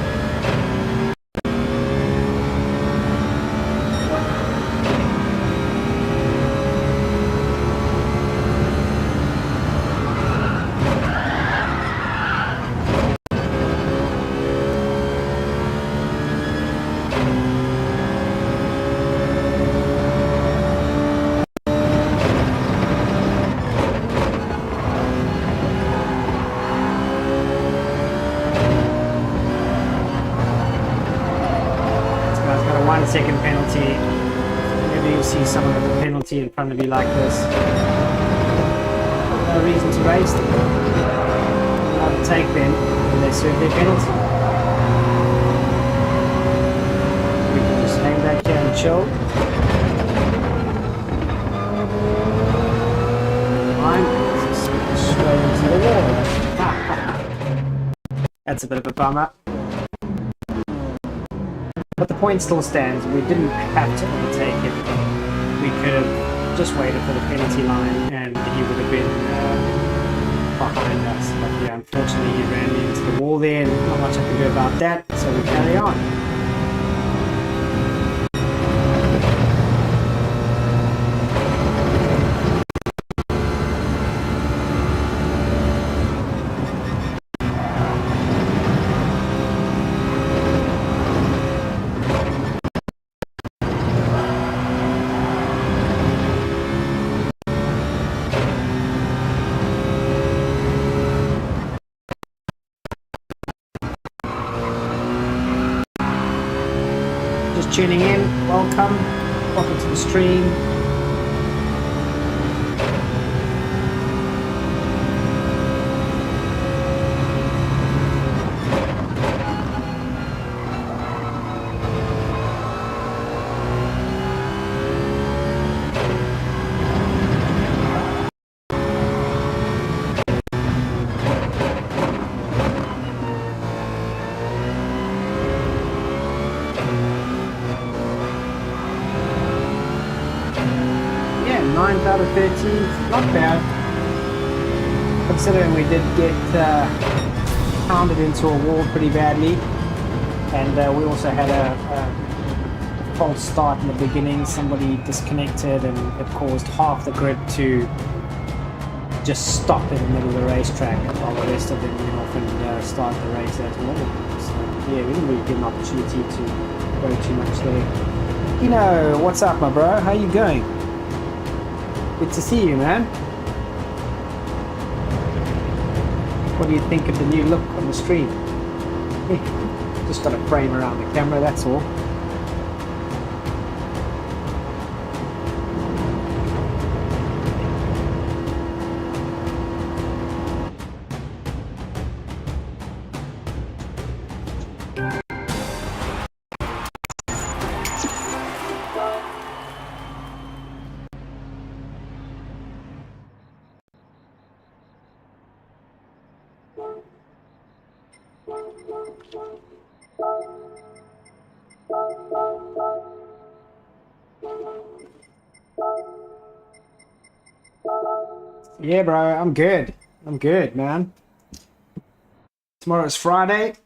Got a 1 second penalty. Maybe you'll see someone with a penalty in front of you like this. No reason to race them. I'll take them when they serve their penalty. We can just hang back here and chill. I'm straight into the wall. That's a bit of a bummer. But the point still stands. We didn't have to overtake him. We could have just waited for the penalty line and he would have been behind us. But yeah, unfortunately he ran me into the wall there and not much I can do about that, so we carry on. Tuning in, welcome to the stream. Out of 13, not bad, considering we did get pounded into a wall pretty badly, and we also had a false start in the beginning. Somebody disconnected and it caused half the grid to just stop in the middle of the racetrack while the rest of them went off and start the race as normal. So yeah, we didn't really get an opportunity to go too much there. You know, what's up my bro, how you going? Good to see you, man. What do you think of the new look on the stream? Just got a frame around the camera, that's all. Yeah, bro, I'm good. I'm good, man. Tomorrow's Friday.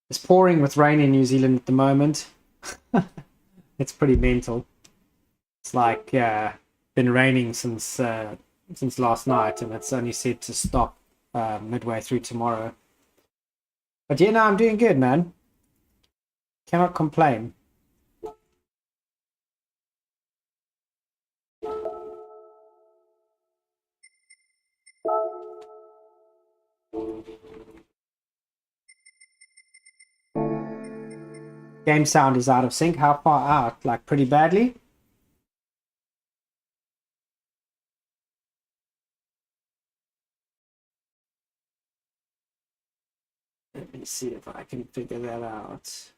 It's pouring with rain in New Zealand at the moment. It's pretty mental. It's like been raining since last night, and it's only said to stop midway through tomorrow. But yeah, no, I'm doing good, man. Cannot complain. Game sound is out of sync. How far out? Like pretty badly? Let me see if I can figure that out.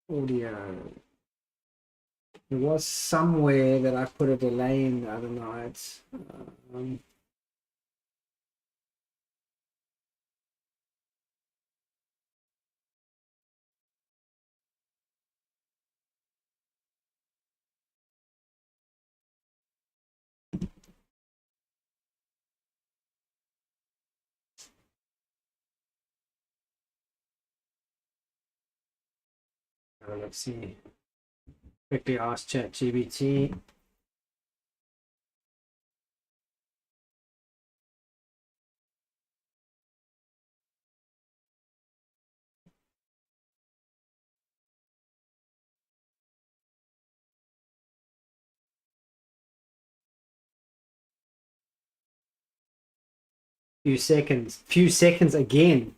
Audio. There was somewhere that I put a delay in the other night. Let's see. Quickly ask ChatGPT. Few seconds again.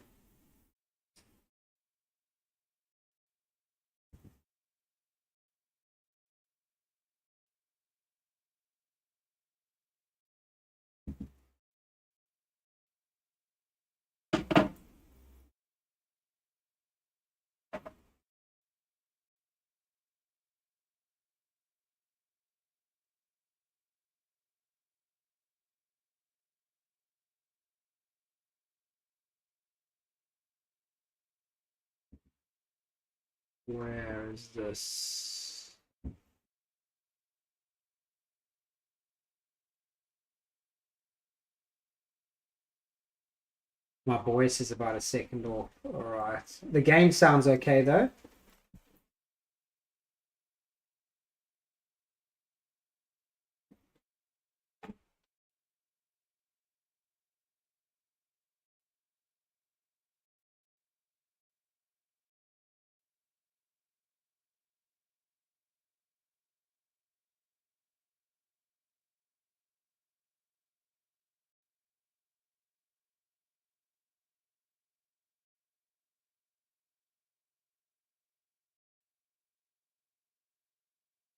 Where is this? My voice is about a second off. All right. The game sounds okay though.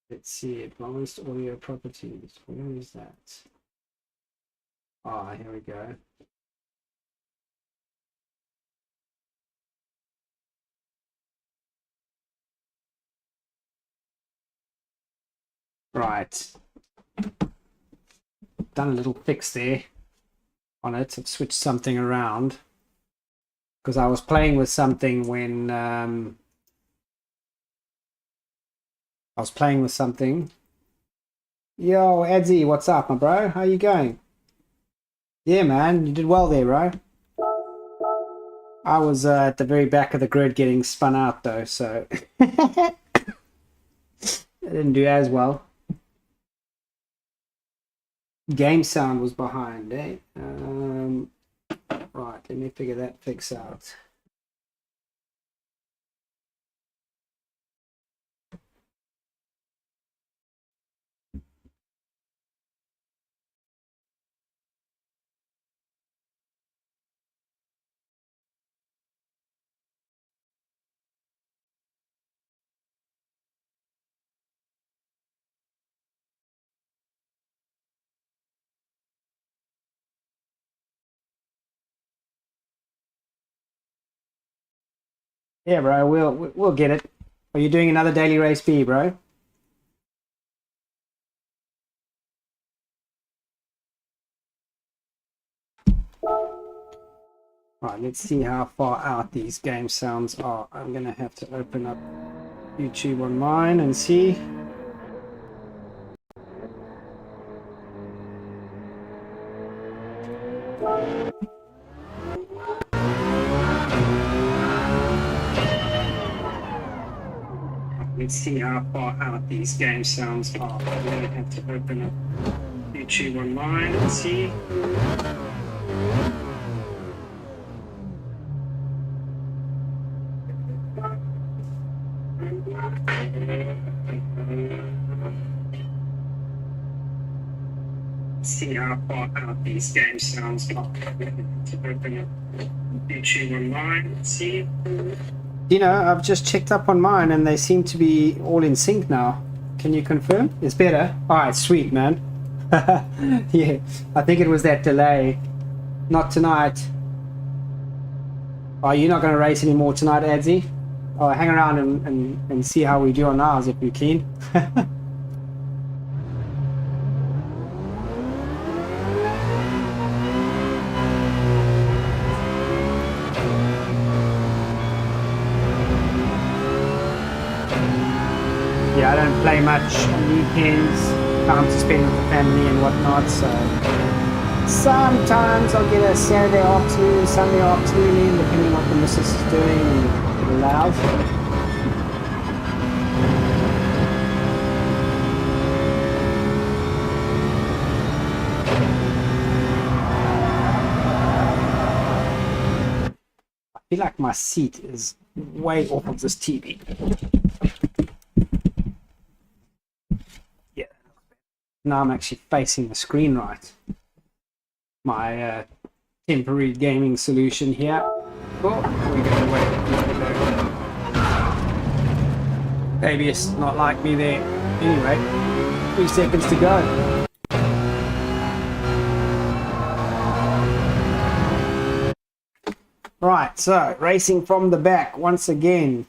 Let's see, advanced audio properties. Where is that? Ah, here we go. Right. Done a little fix there on it. I've switched something around because I was playing with something when I was playing with something. Yo, Edsy, what's up, my bro? How you going? Yeah, man, you did well there, bro. I was at the very back of the grid getting spun out though, so I didn't do as well. Game sound was behind, eh? Right, let me figure that fix out. Yeah, bro, we'll get it. Are you doing another daily race B, bro? Right, let's see how far out these game sounds are. I'm gonna have to open up YouTube on mine and see. Let's see how far out these game sounds are. I'm gonna have to open up YouTube on mine and see. see how far out these games sounds like. To open up YouTube online and see. You know, I've just checked up on mine and they seem to be all in sync now. Can you confirm? It's better? Alright, sweet, man. Yeah, I think it was that delay. Not tonight. Oh, you're not going to race anymore tonight, Adzi? Oh, hang around and see how we do on ours if you're keen. Yeah, I don't play much on weekends. Time to spend with the family and whatnot, so sometimes I'll get a Saturday afternoon, Sunday afternoon in, depending on what the missus is doing and it allows. I feel like my seat is way off of this TV. Yeah. Now I'm actually facing the screen right. My temporary gaming solution here. Oh, we're going to wait. Maybe it's not like me there. Anyway, 3 seconds to go. Right, so racing from the back once again.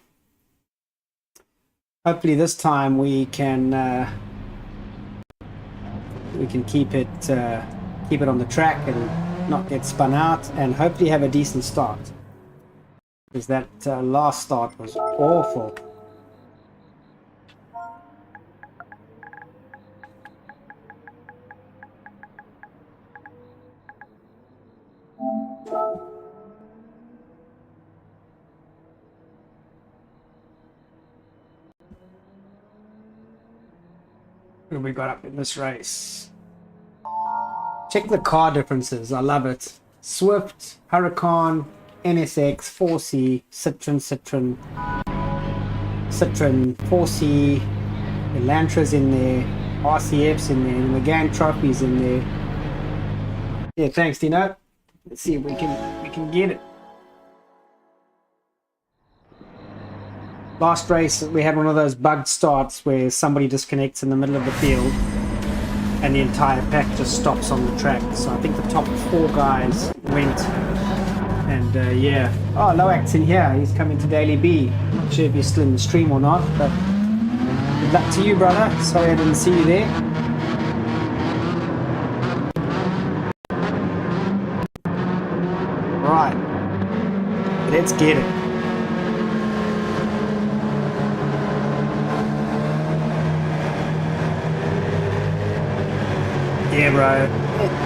Hopefully this time we can keep it on the track and not get spun out, and hopefully have a decent start, because that last start was awful. What have we got up in this race? Check the car differences. I love it. Swift, Huracan, NSX, 4C, Citroen, 4C, Elantra's in there, RCF's in there, and the Gang Trophy's in there. Yeah, thanks, Dino. Let's see if we can get it. Last race we had one of those bugged starts where somebody disconnects in the middle of the field and the entire pack just stops on the track. So I think the top 4 guys went, and yeah. Oh, Loac's in here. He's coming to Daily B. Not sure if he's still in the stream or not, but good luck to you, brother. Sorry I didn't see you there. Right, let's get it. Yeah, bro.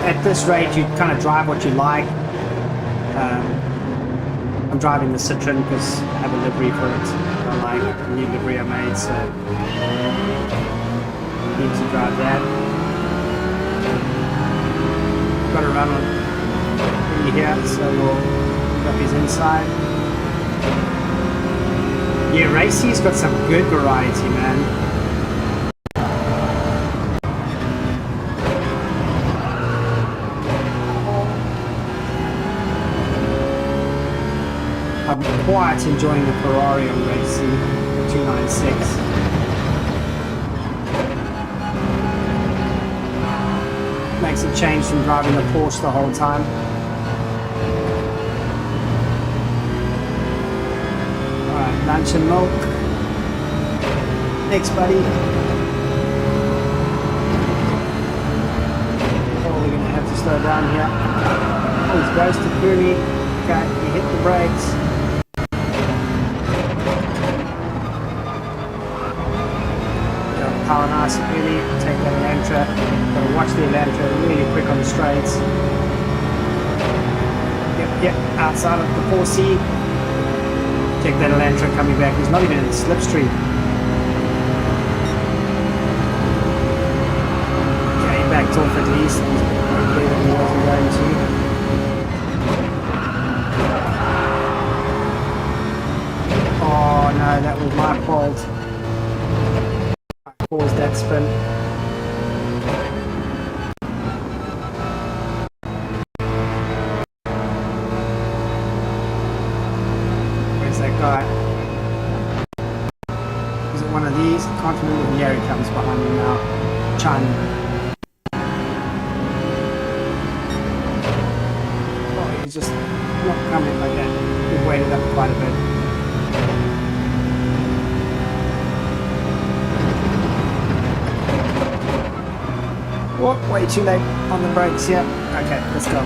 At this rate, you kind of drive what you like. I'm driving the Citroen because I have a livery for it. I like the new livery I made, so I need to drive that. Got to run on here, so we'll pick up his inside. Yeah, Racy's got some good variety, man. I'm quite enjoying the Ferrari on Racy, the 296. Makes a change from driving the Porsche the whole time. Alright, lunch and milk. Thanks, buddy. Oh, we're going to have to slow down here. Oh, he's ghosted through me. Okay, he hit the brakes. Power nice and early, take that Elantra. Gotta watch the Elantra really quick on the straights. Yep, outside of the 4C. Check that Elantra coming back. He's not even in the slipstream. Okay, he backed off at least. He's okay that he wasn't going to. Oh no, that was my fault. Caused that spin. Right. Is it one of these? I can't remember. Yeah, he comes behind me now. China. Oh, he's just not coming like that. We've waited up quite a bit. Oh, way too late on the brakes. Yeah. Okay, let's go.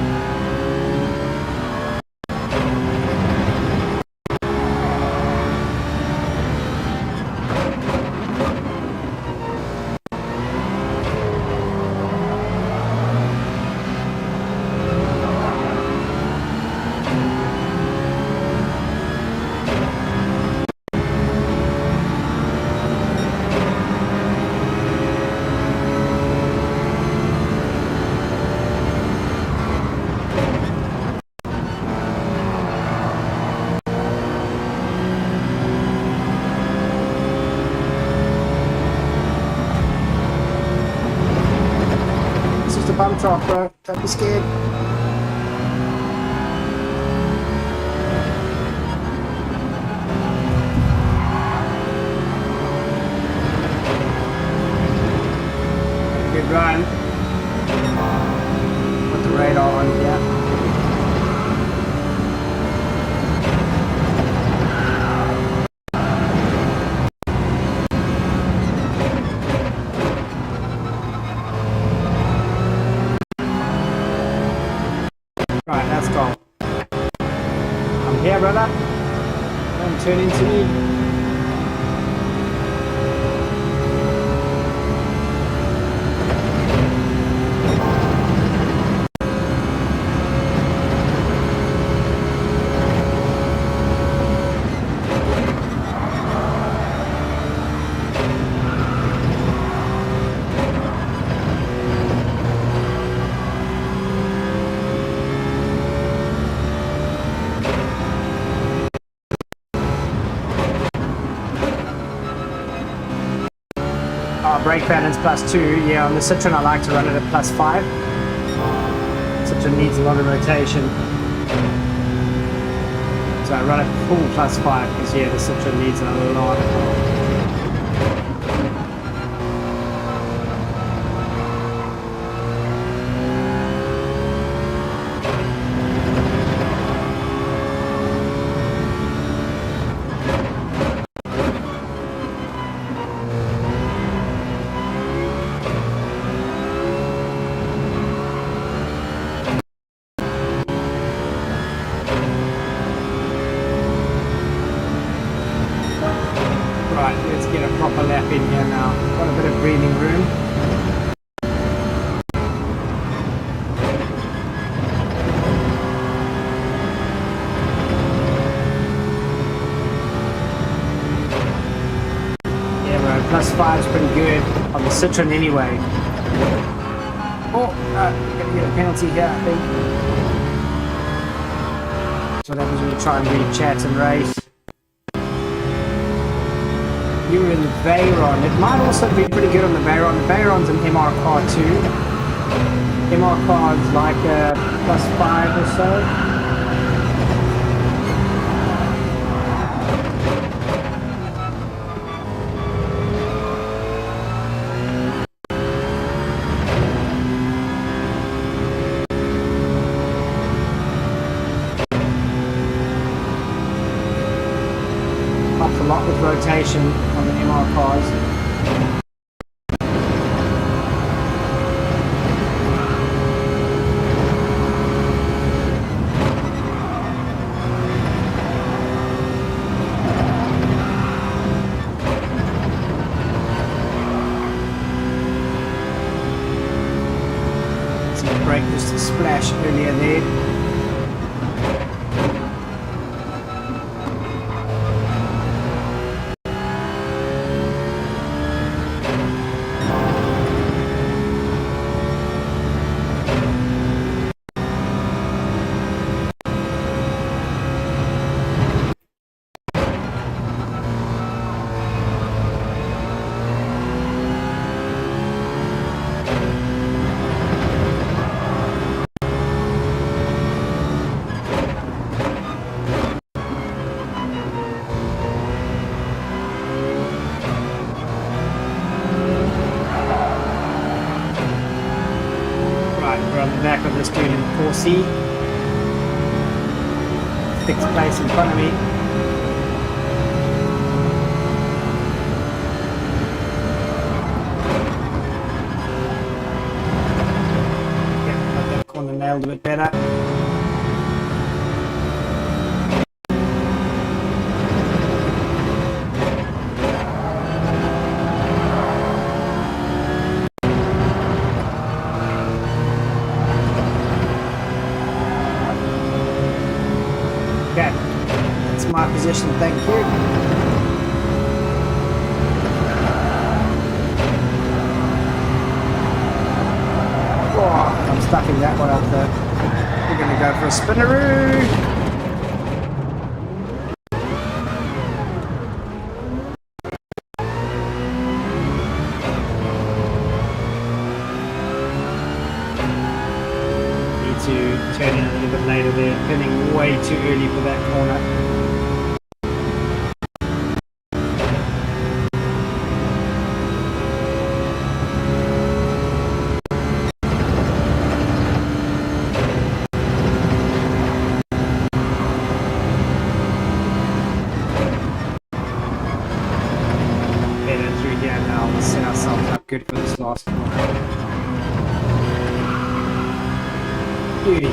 Bump drop, bro. Don't be scared. Good run. Put the radar on, yeah. Right, let's go. I'm here, brother. Don't turn into me. Brake balance +2, yeah, on the Citroen I like to run it at +5. Citroen needs a lot of rotation. So I run it full +5 because yeah, the Citroen needs a lot of Right, let's get a proper lap in here now. Got a bit of breathing room. Yeah, bro, +5's pretty good on the Citroen anyway. Oh, we're gonna get a penalty here, I think. That's what happens when you try and read chat and race. You were in the Veyron. It might also be pretty good on the Veyron. The Veyron's an MR car too. MR car's like a +5 or so. A lot with rotation on the MR cars. Some brake just a splash earlier there. po10c. Sixth place in front of me. Yeah, got that corner nailed a bit better. Okay, that's my position, thank you. Oh, I'm stuck in that one up there. We're gonna go for a spinneroo. Need to turn in a little bit later there, turning way too early for that corner. Through here now, let's set ourselves up good for this last corner. Beauty.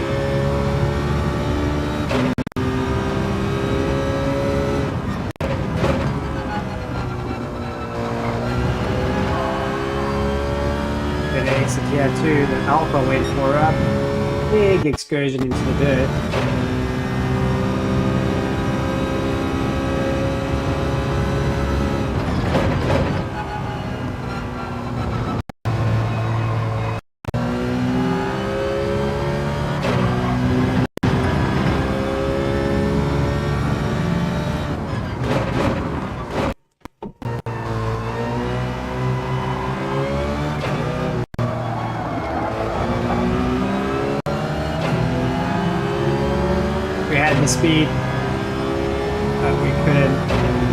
Then exit here too, the Alpha went for a big excursion into the dirt. We had the speed, but we couldn't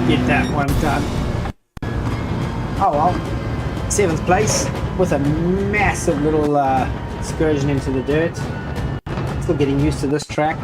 get that one done. Oh well, 7th place with a massive little excursion into the dirt. Still getting used to this track.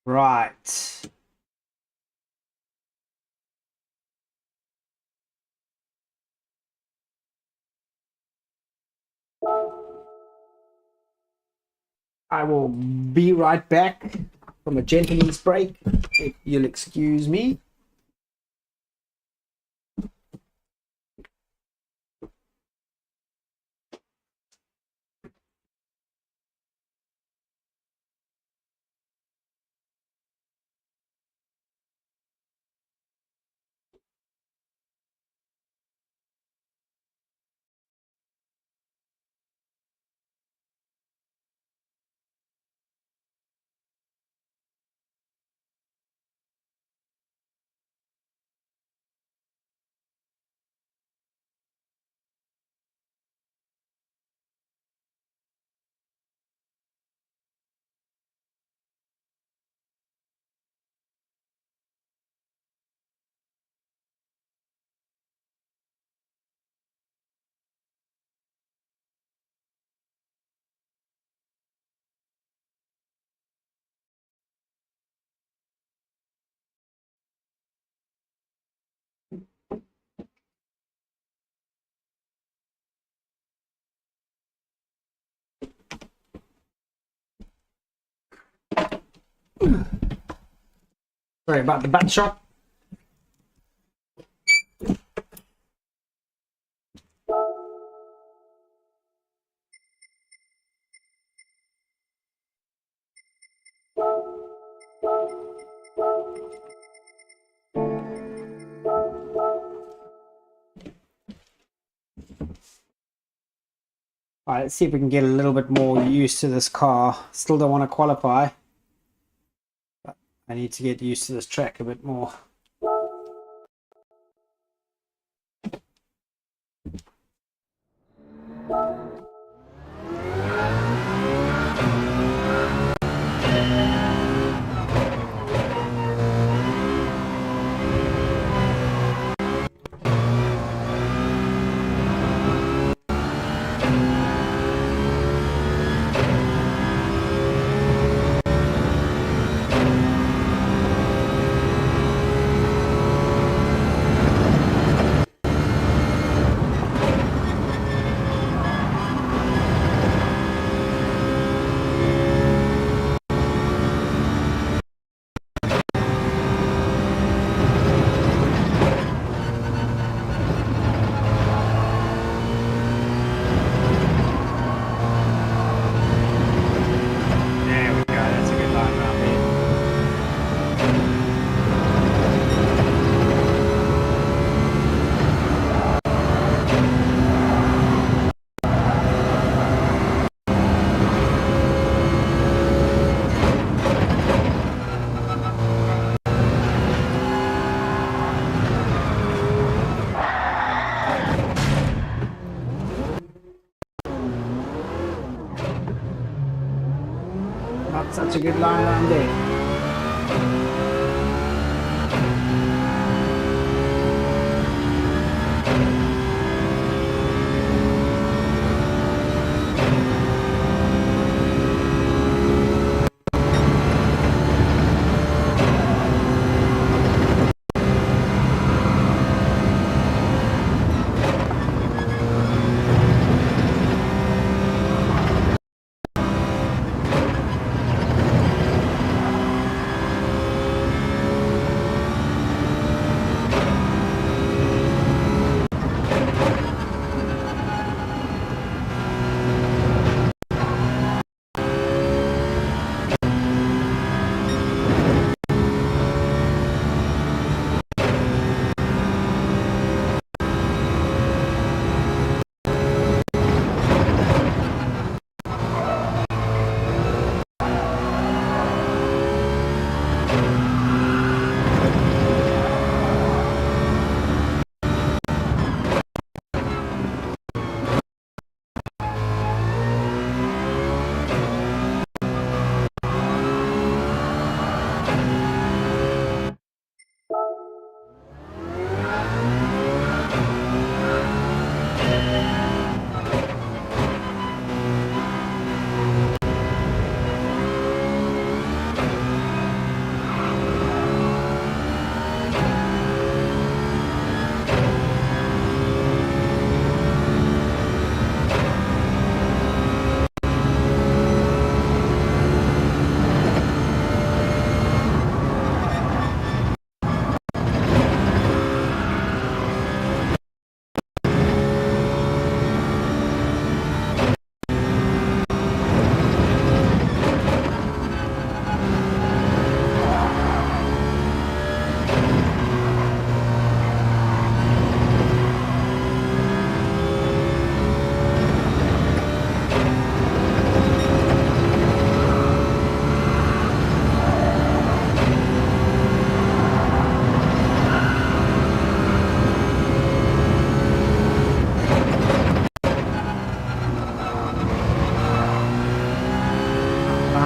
Right. I will be right back from a gentleman's break, if you'll excuse me. Sorry about the butt shot. All right, let's see if we can get a little bit more used to this car. Still don't want to qualify, but I need to get used to this track a bit more. Not such a good line around there.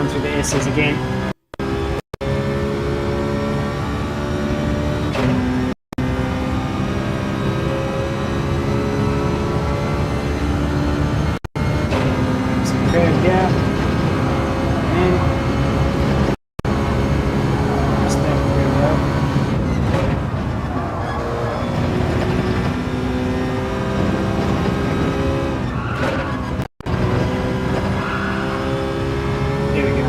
Through the S's again. Some curve here. And just that curve there. There we go.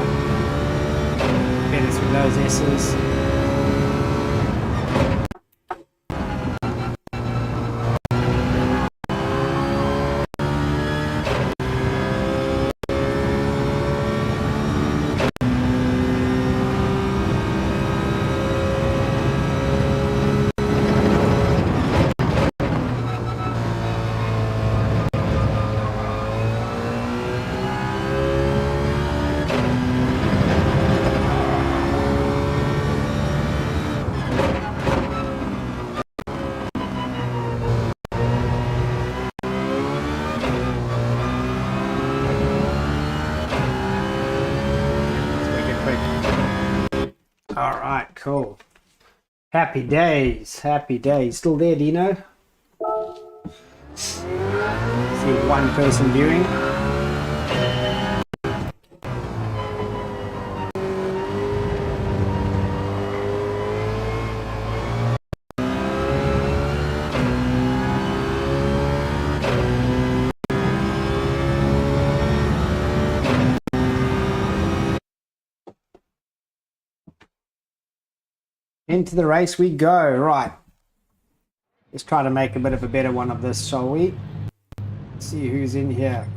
All right, cool. Happy days, happy days. Still there, Dino? See one person viewing. Into the race we go. Right. Let's try to make a bit of a better one of this, shall we? See who's in here.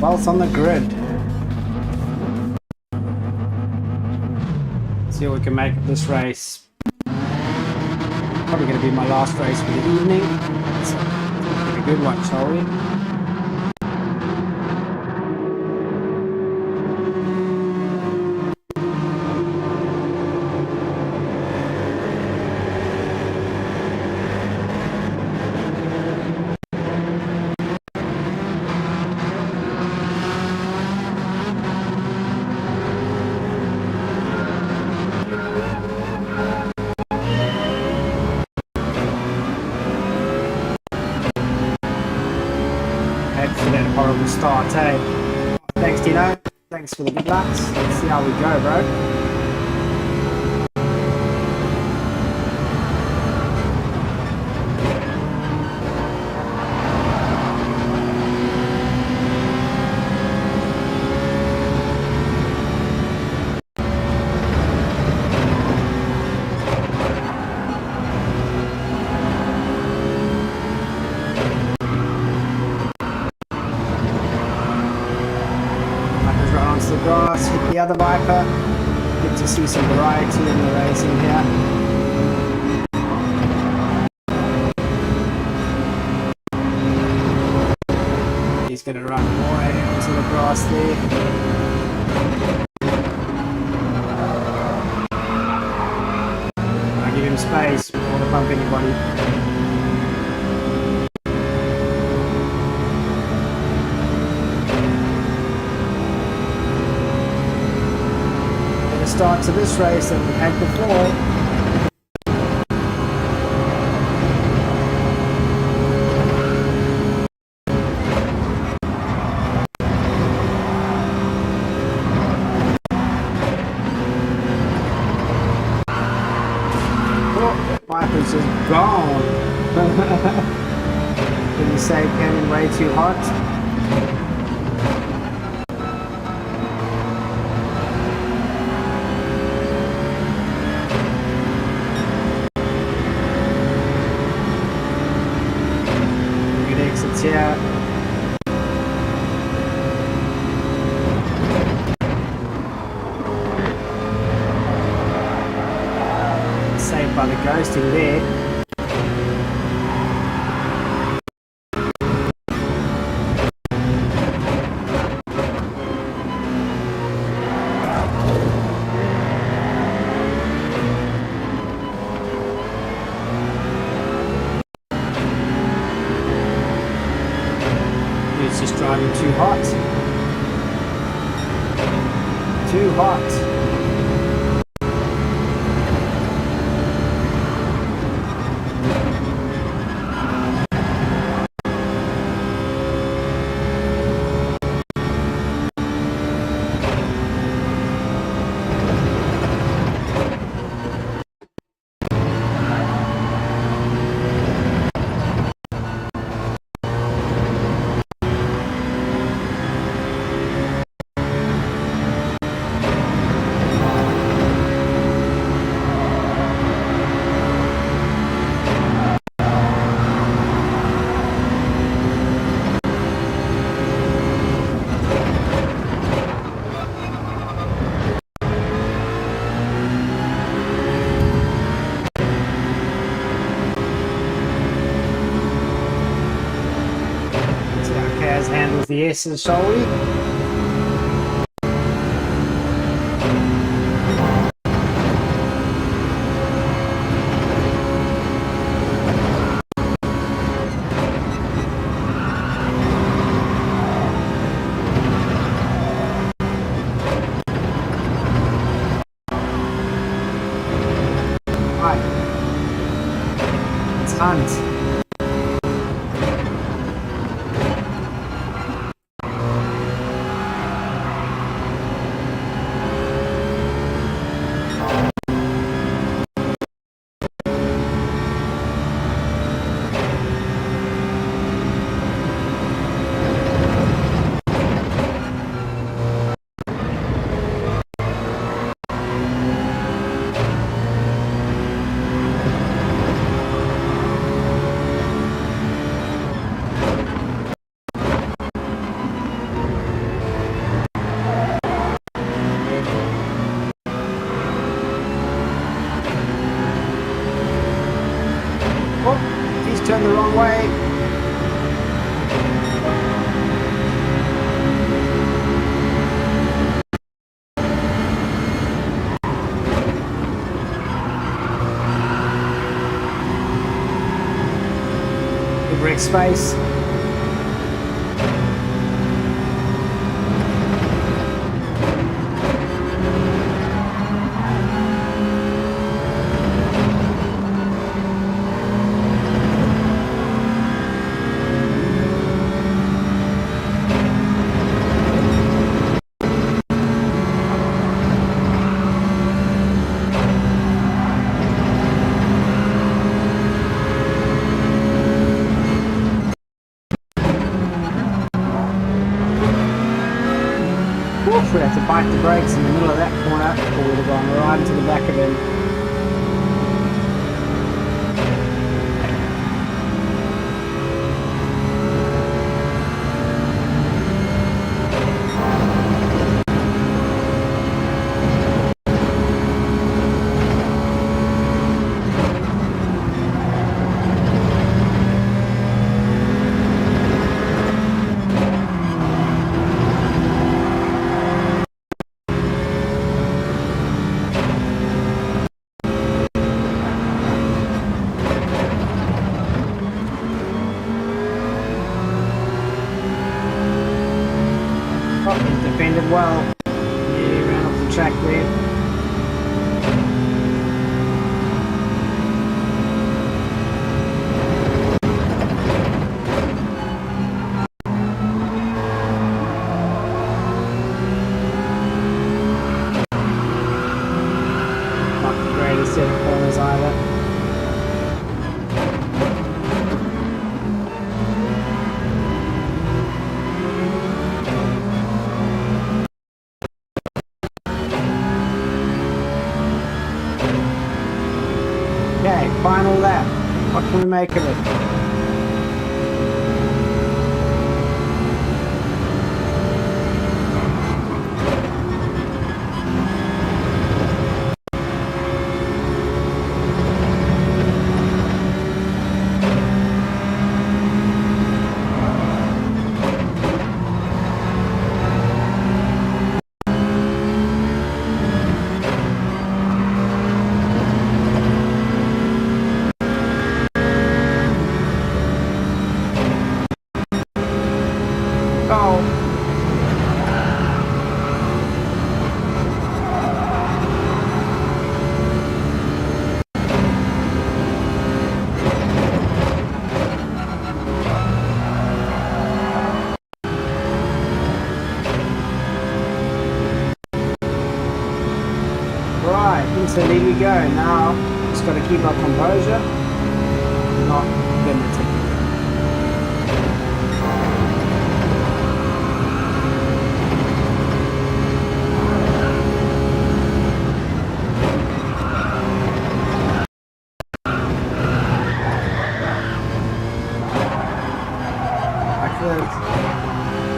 Wells on the grid. See what we can make of this race. Probably going to be my last race for the evening. So, a good one, shall we? Horrible start, eh? Thanks, Dino. Thanks for the good laps. Let's see how we go, bro. Grass, hit the other Viper. Good to see some variety in the racing here. He's going to run way into the grass there. I give him space before to bump anybody. Start to this race that we had before. Oh, Viper's just gone. Did you say it came in way too hot? Yeah. Saved by the ghost in there. It's just driving too hot. Too hot. with the S's, shall we? Right. Let's hunt. Oh, he's turned the wrong way. Good brake space. Oof, we had to bite the brakes in the middle of that corner, or we'd have gone right into the back of him. Oh, he defended well. Yeah, ran off the track there. Not the greatest set of corners either. Okay, final lap. What can we make of it? Oh. Right, into the lead we go. Now, just got to keep our composure, not limited.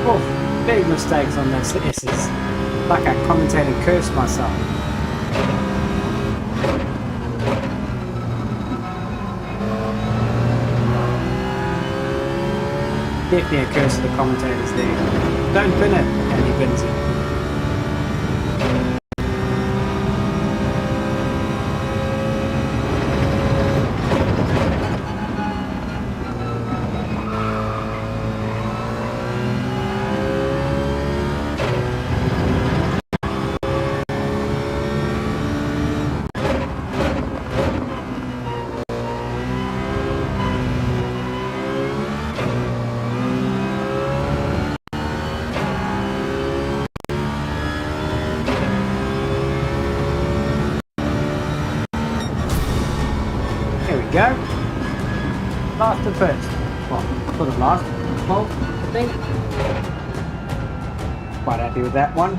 Oh, big mistakes on those S's. Like I commentated cursed myself. Definitely a curse of the commentators there. Don't pin it, and he pins it. Go. Last and first. Well, sort of last. 12, I think. Quite happy with that one.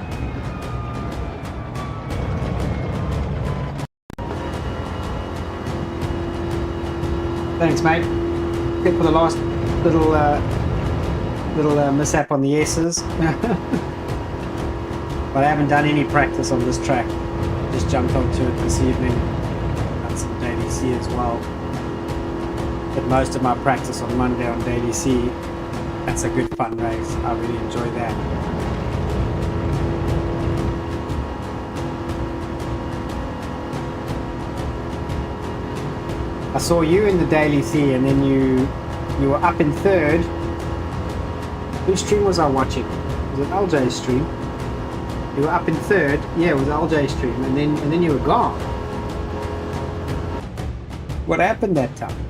Thanks, mate. Except for the last little mishap on the S's. But I haven't done any practice on this track. Just jumped onto it this evening. Done some Daily C as well. But most of my practice on Monday on Daily C, that's a good fun race. I really enjoy that. I saw you in the Daily C, and then you were up in third. Whose stream was I watching? Was it LJ's stream? You were up in third. Yeah, it was LJ's stream, and then you were gone. What happened that time?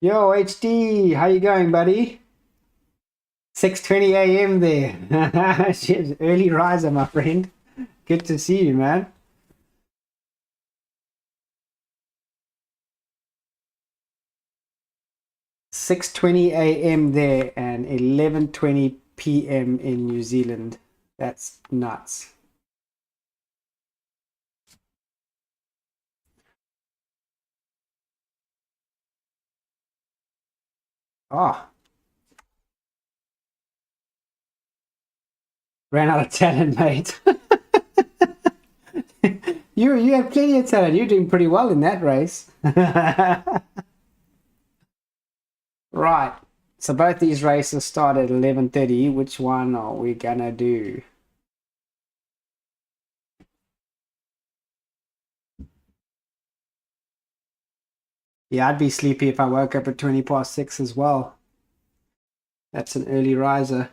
Yo, HD, how you going, buddy? 6:20 a.m. there. Shit, early riser, my friend. Good to see you, man. $6:20 a.m. there and 11:20 p.m. in New Zealand. That's nuts. Oh. Ran out of talent, mate. You have plenty of talent. You're doing pretty well in that race. Right. So both these races start at 11:30. Which one are we gonna do? Yeah, I'd be sleepy if I woke up at 6:20 as well. That's an early riser.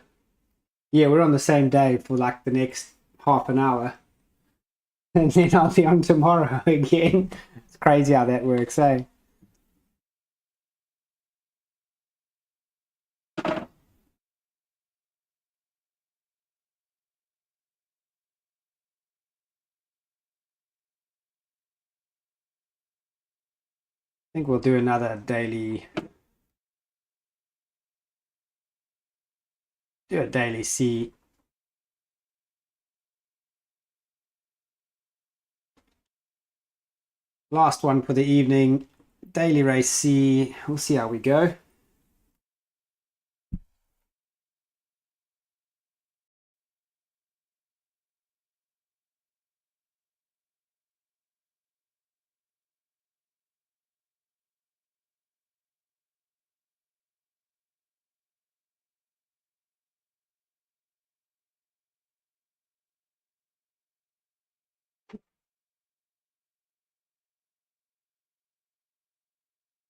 Yeah, we're on the same day for like the next half an hour. And then I'll be on tomorrow again. It's crazy how that works, eh? I think we'll do another daily. Do a Daily C. Last one for the evening. Daily race C. We'll see how we go.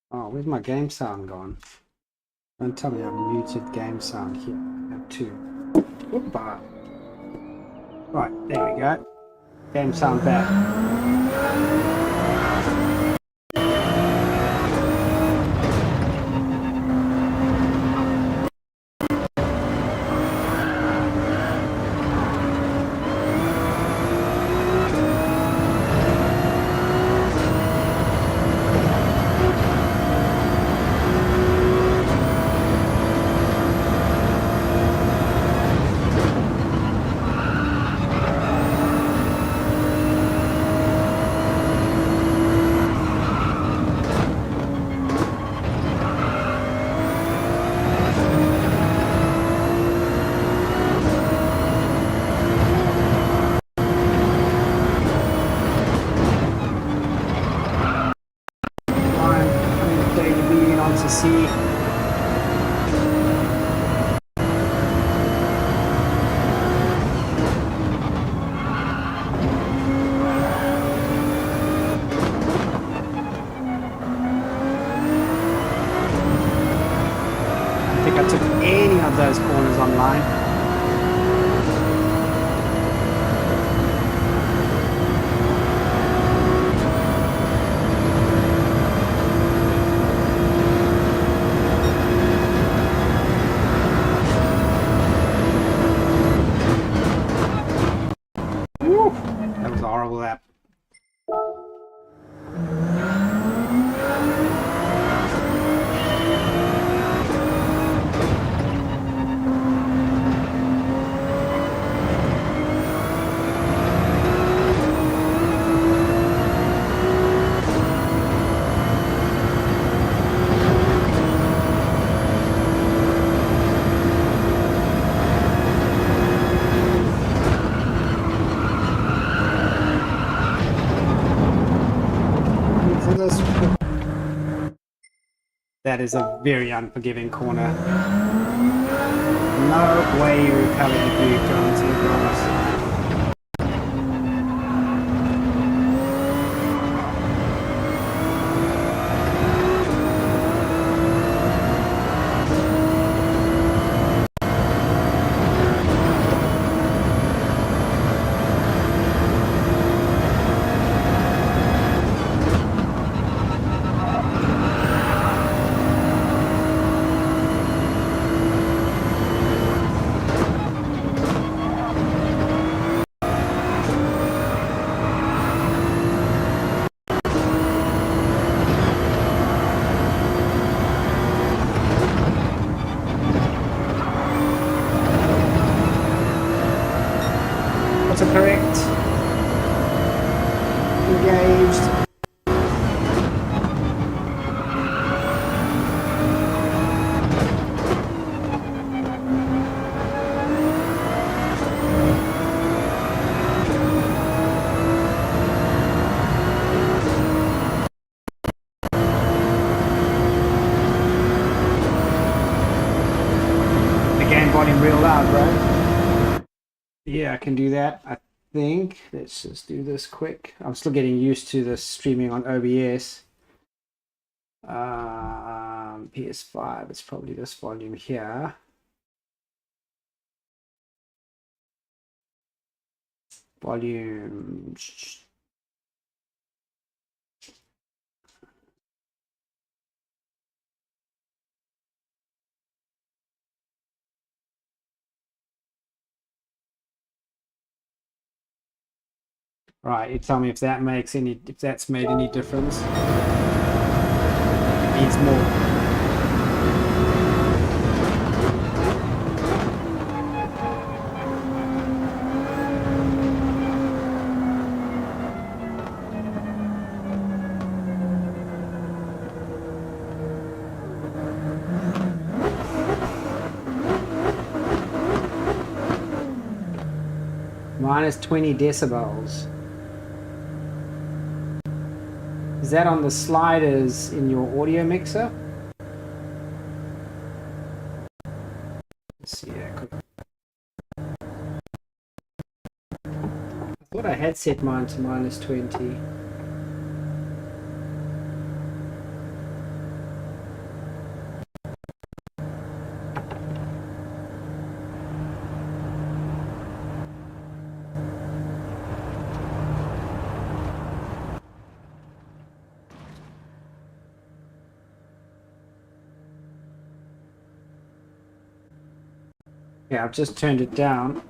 Oh, where's my game sound gone? Don't tell me I've muted game sound here. I have two. Whoopah. Right, there we go. Game sound back. po10c. I think I took any of those corners online. Woo, that was a horrible lap. That is a very unforgiving corner. No way you recover if you go into the grass. Correct. Engaged. Again, volume real loud, right? Yeah, I can do that. I think. Let's just do this quick. I'm still getting used to this streaming on OBS. PS5, it's probably this volume here. Volume. Right, you tell me if that makes any, if that's made any difference. It needs more. Minus 20 decibels. Is that on the sliders in your audio mixer? Let's see. I thought I had set mine to minus 20. Yeah, I've just turned it down.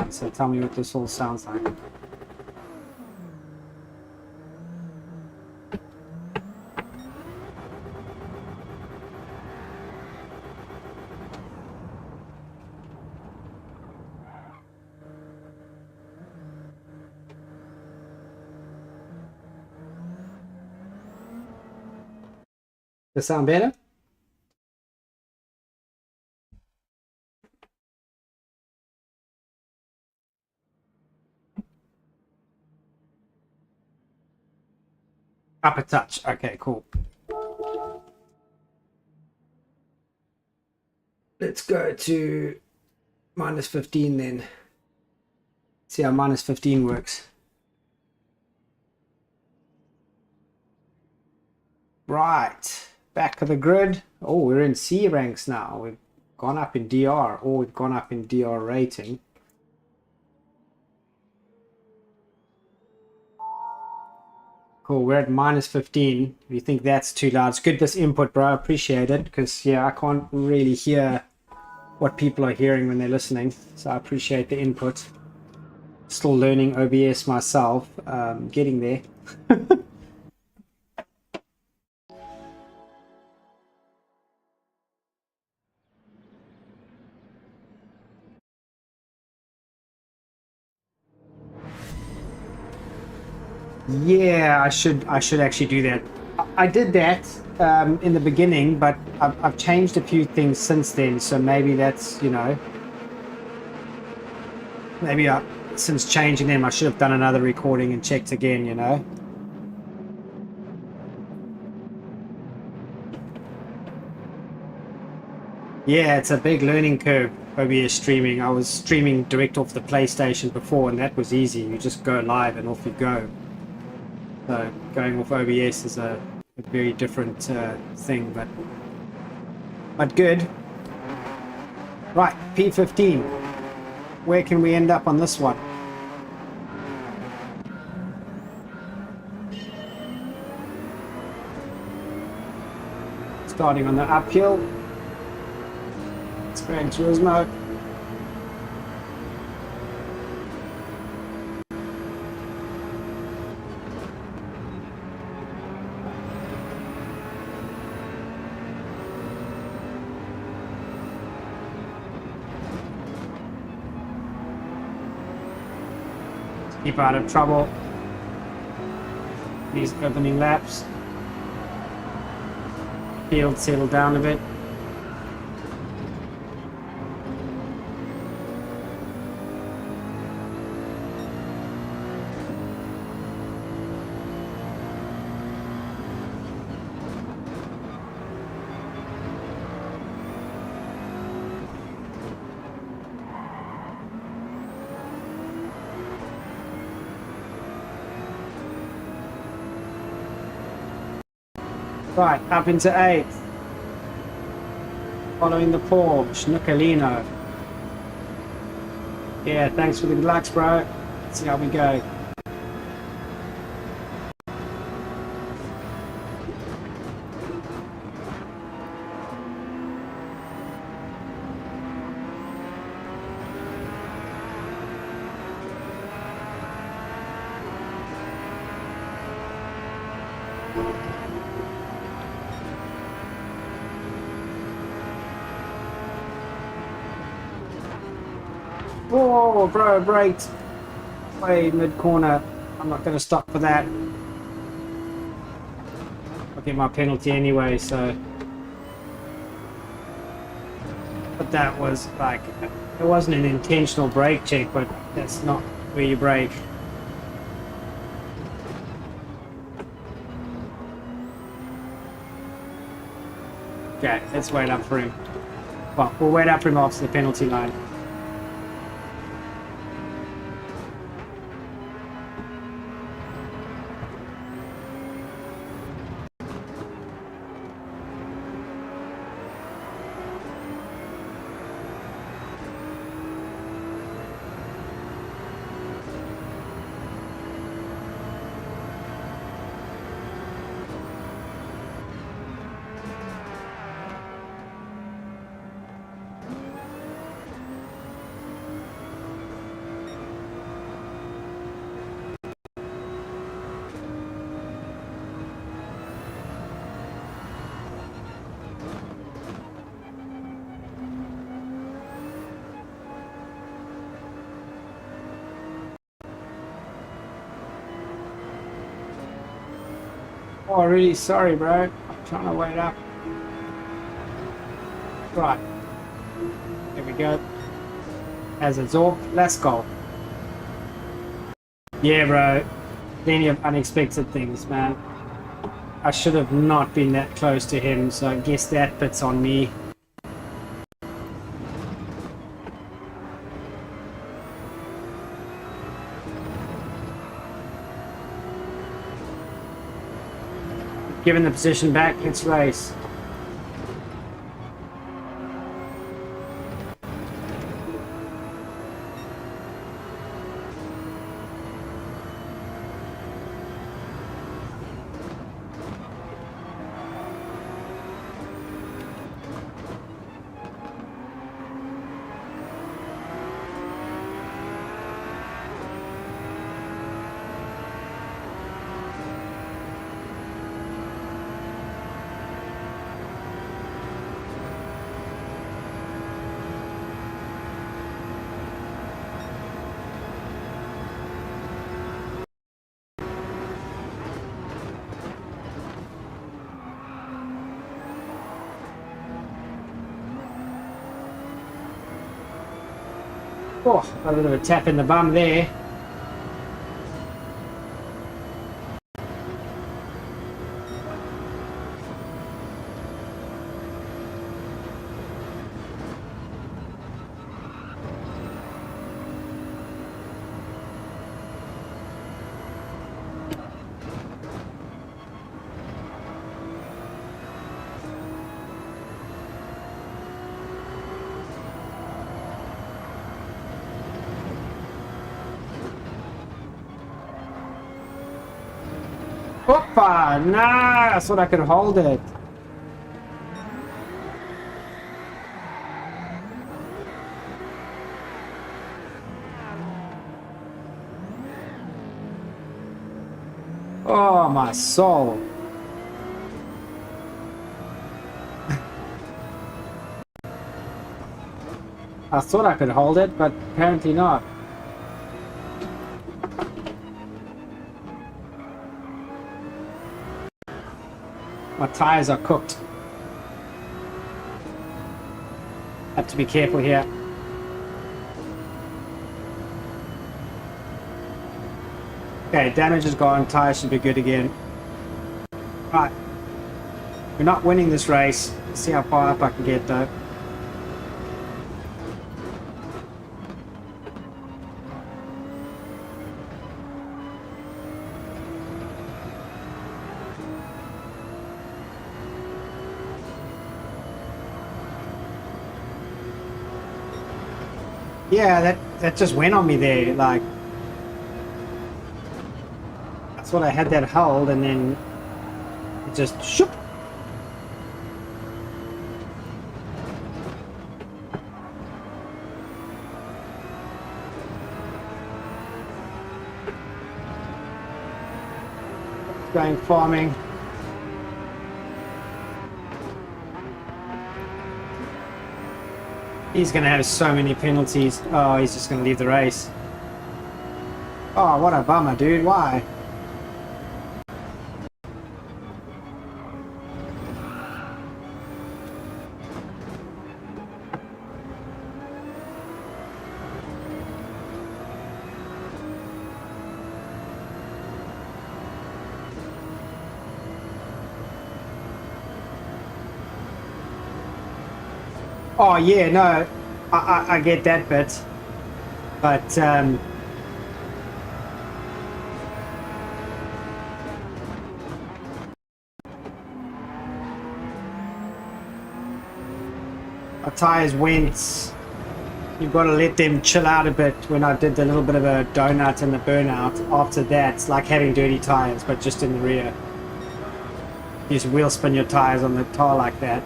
So tell me what this all sounds like. Does it sound better? Up a touch. Okay, cool. Let's go to minus 15 then. See how minus 15 works. Right, back of the grid. Oh, we're in C ranks now. We've gone up in DR, or we've gone up in DR rating. Cool, we're at minus 15. If you think that's too loud, it's good this input, bro. I appreciate it, because yeah, I can't really hear what people are hearing when they're listening, so I appreciate the input. Still learning OBS myself, getting there. Yeah, I should actually do that. I did that in the beginning, but I've changed a few things since then, so maybe that's, you know, maybe since changing them I should have done another recording and checked again, you know. Yeah, it's a big learning curve, OBS streaming. I was streaming direct off the PlayStation before, and that was easy. You just go live and off you go. So going off OBS is a very different thing, but good. Right, P15. Where can we end up on this one? Starting on the uphill. It's Gran Turismo. Keep out of trouble. These opening laps. Field settle down a bit. Right, up into 8th. Following the Porsche, Nicolino. Yeah, thanks for the good lucks, bro. Let's see how we go. Oh, bro, braked way mid-corner. I'm not going to stop for that. I'll get my penalty anyway, so... But that was like... It wasn't an intentional brake check, but that's not where you brake. Okay, let's wait up for him. Well, we'll wait up for him after the penalty line. Oh, really sorry, bro. I'm trying to wait up. Right. There we go. As it's off, let's go. Yeah, bro. Plenty of unexpected things, man. I should have not been that close to him, so I guess that fits on me. Giving the position back, let's race. Oh, a bit of a tap in the bum there. Hoppa! Nah, I thought I could hold it. Oh, my soul. I thought I could hold it, but apparently not. My tires are cooked. Have to be careful here. Okay, damage is gone. Tires should be good again. Right. We're not winning this race. Let's see how far up I can get though. Yeah, that just went on me there, like I thought I had that hold and then it just shoop. Going farming. He's going to have so many penalties. Oh, he's just going to leave the race. Oh, what a bummer, dude. Why? Oh yeah, no, I get that bit, but our tires went. You've got to let them chill out a bit. When I did the little bit of a donut and the burnout, after that, it's like having dirty tires, but just in the rear. You just wheel spin your tires on the tar like that.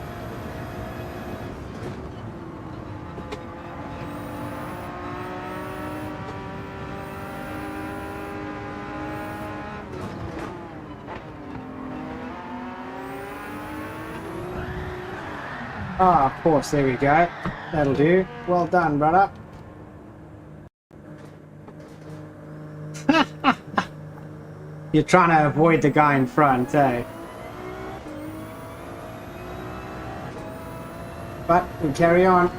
Ah, of course, there we go. That'll do. Well done, brother. You're trying to avoid the guy in front, eh? But we carry on.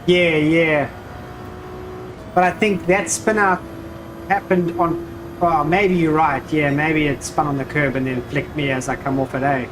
Yeah, yeah. But I think that spin out happened on... Oh, maybe you're right. Yeah, maybe it spun on the curb and then flicked me as I come off it, eh?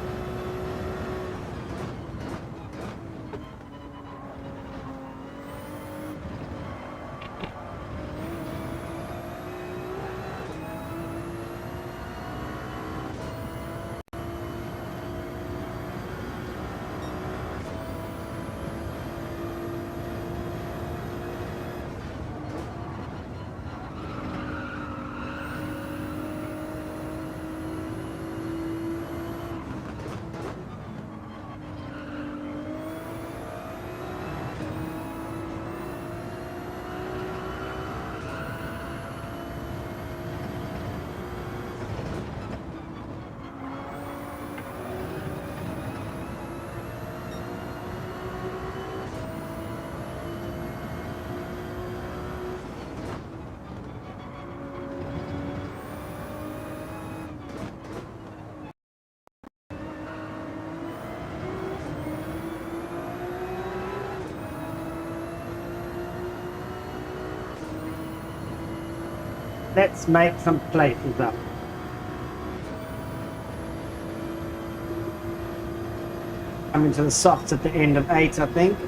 Let's make some places up. Coming to the softs at the end of 8, I think.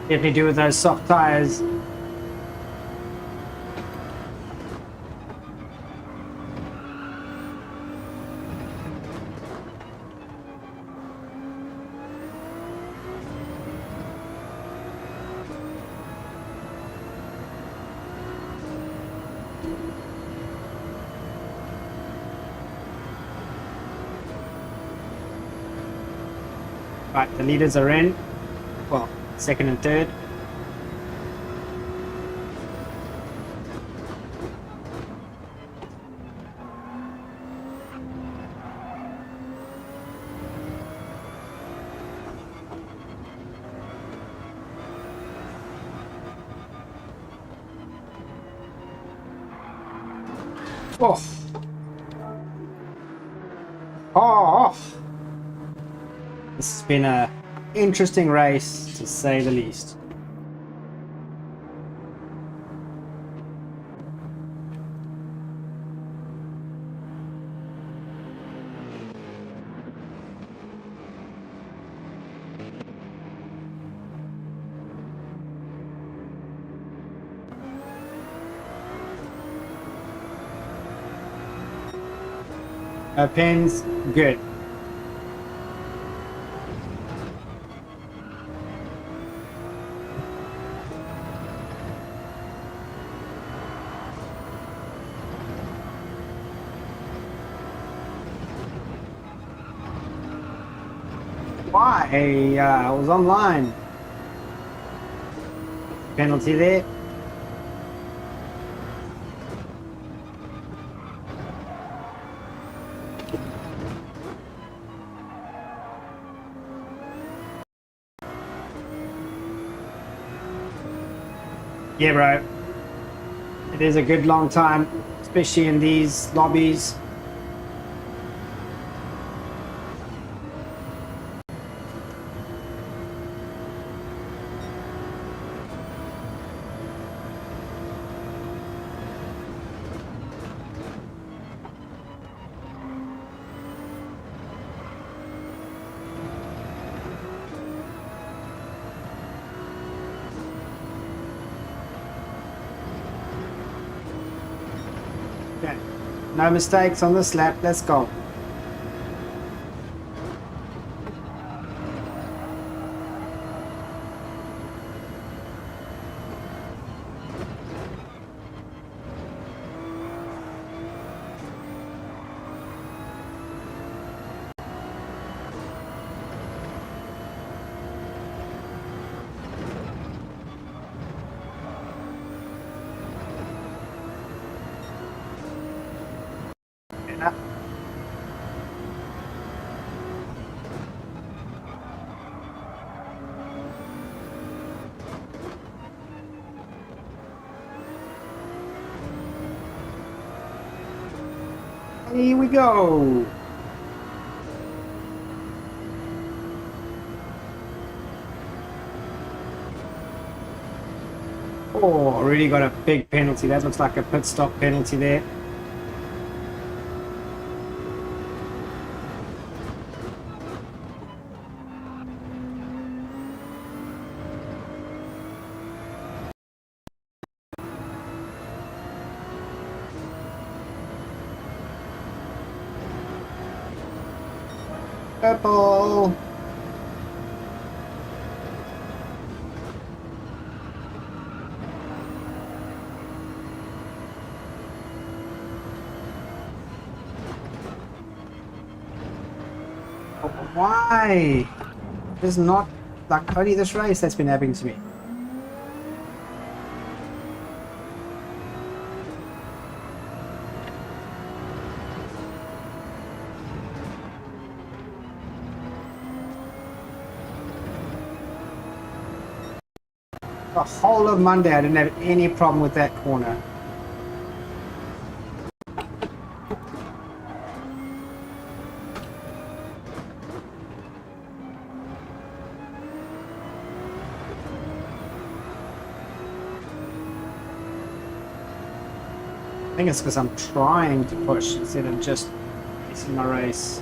Definitely do with those soft tires. Right, the leaders are in. Well, second and third. Oh. Oh. This has been a interesting race, to say the least. Pins, good. Why? I was online. Penalty there. Yeah, bro. It is a good long time, especially in these lobbies. Okay. No mistakes on this lap. Let's go. Here we go. Oh, already got a big penalty. That looks like a pit stop penalty there. Purple. Oh, why? It's not like only this race that's been happening to me. The whole of Monday I didn't have any problem with that corner. I think it's because I'm trying to push instead of just racing my race.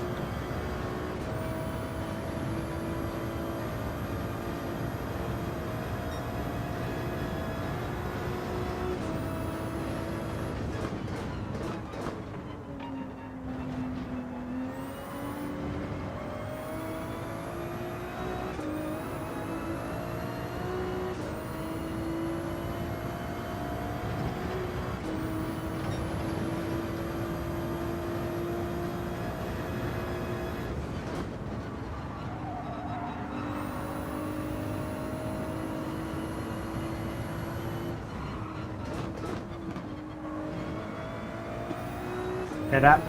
Head up.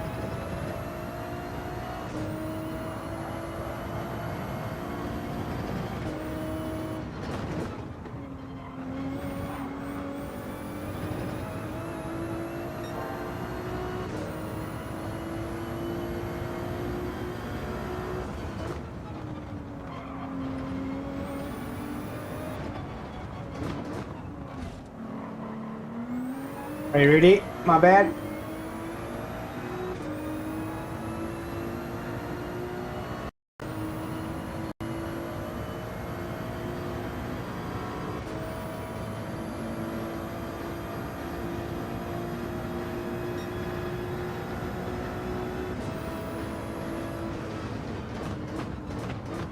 Are you ready? My bad.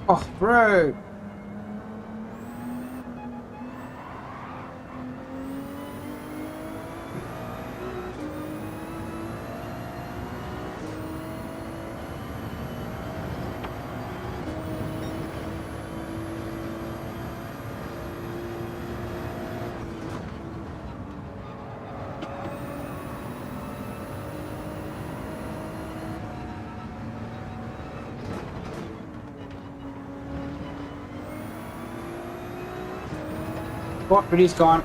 Oh, bro. Oh, but he's gone.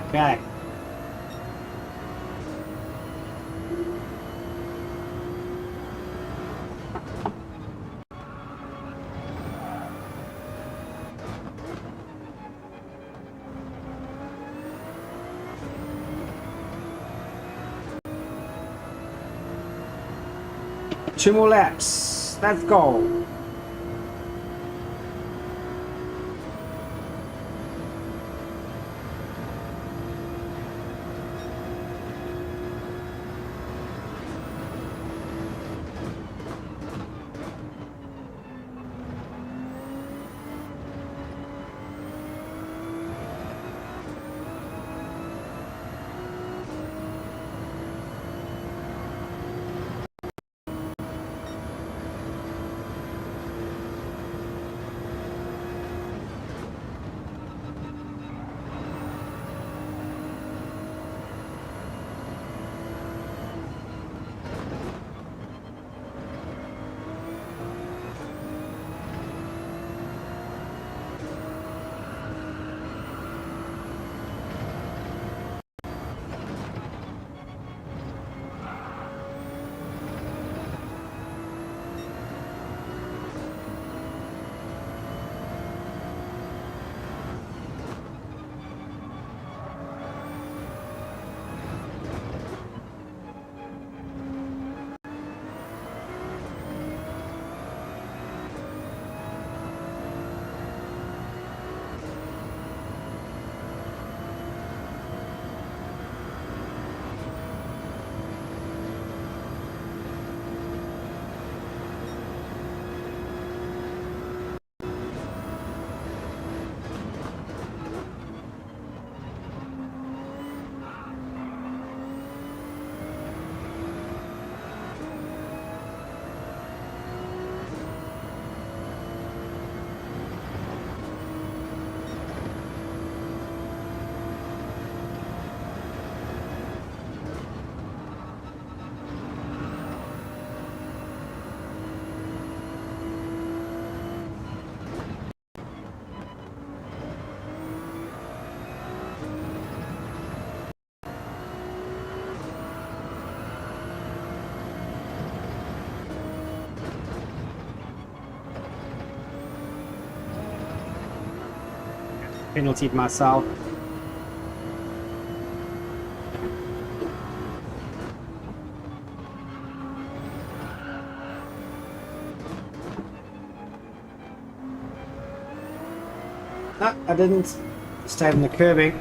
Okay. Two more laps. Let's go. penaltied myself. No, I didn't. Stayed on the curbing.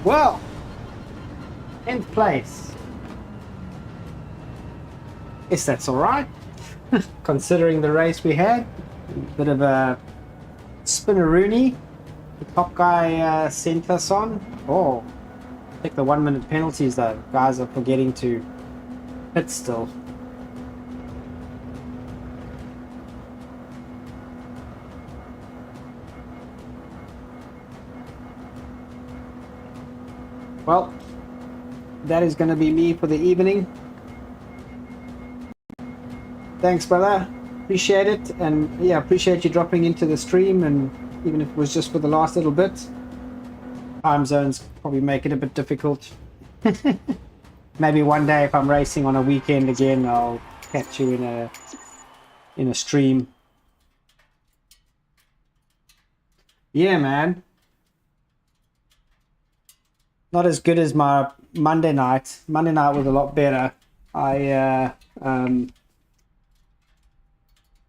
Well, 10th place. Guess that's all right, considering the race we had. Bit of a spinneroony. The top guy sent us on. Oh, I think the 1 minute penalties though. Guys are forgetting to pit still. Well, that is going to be me for the evening. Thanks, brother. Appreciate it. And yeah, appreciate you dropping into the stream. And even if it was just for the last little bit, time zones probably make it a bit difficult. Maybe one day if I'm racing on a weekend again, I'll catch you in a stream. Yeah, man. Not as good as my Monday night. Monday night was a lot better. On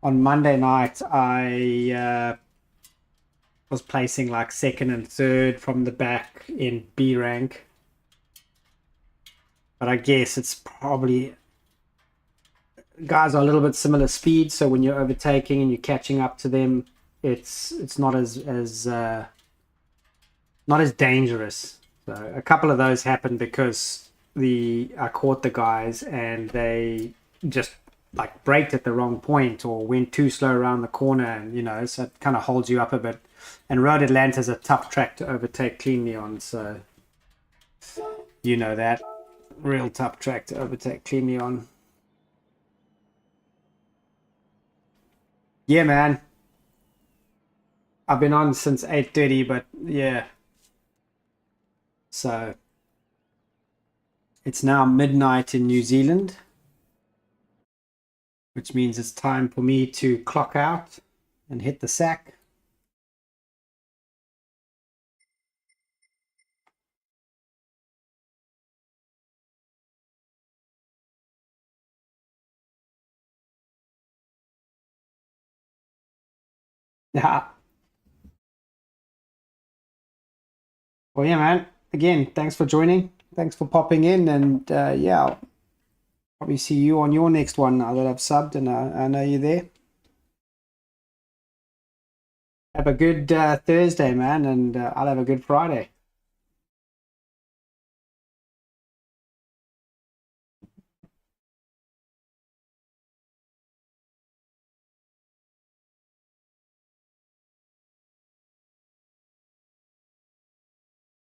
Monday night, I was placing like second and third from the back in B rank. But I guess it's probably guys are a little bit similar speed, so when you're overtaking and you're catching up to them, it's not as dangerous. So a couple of those happened because I caught the guys and they just like braked at the wrong point or went too slow around the corner, and so it kind of holds you up a bit. And Road Atlanta is a tough track to overtake cleanly on, so that real tough track to overtake cleanly on. Yeah, man. I've been on since 8:30, but yeah. So it's now midnight in New Zealand, which means it's time for me to clock out and hit the sack. Yeah. Well, yeah, man. Again, thanks for joining. Thanks for popping in, and yeah, I'll probably see you on your next one now that I've subbed and I know you're there. Have a good Thursday, man, and I'll have a good Friday.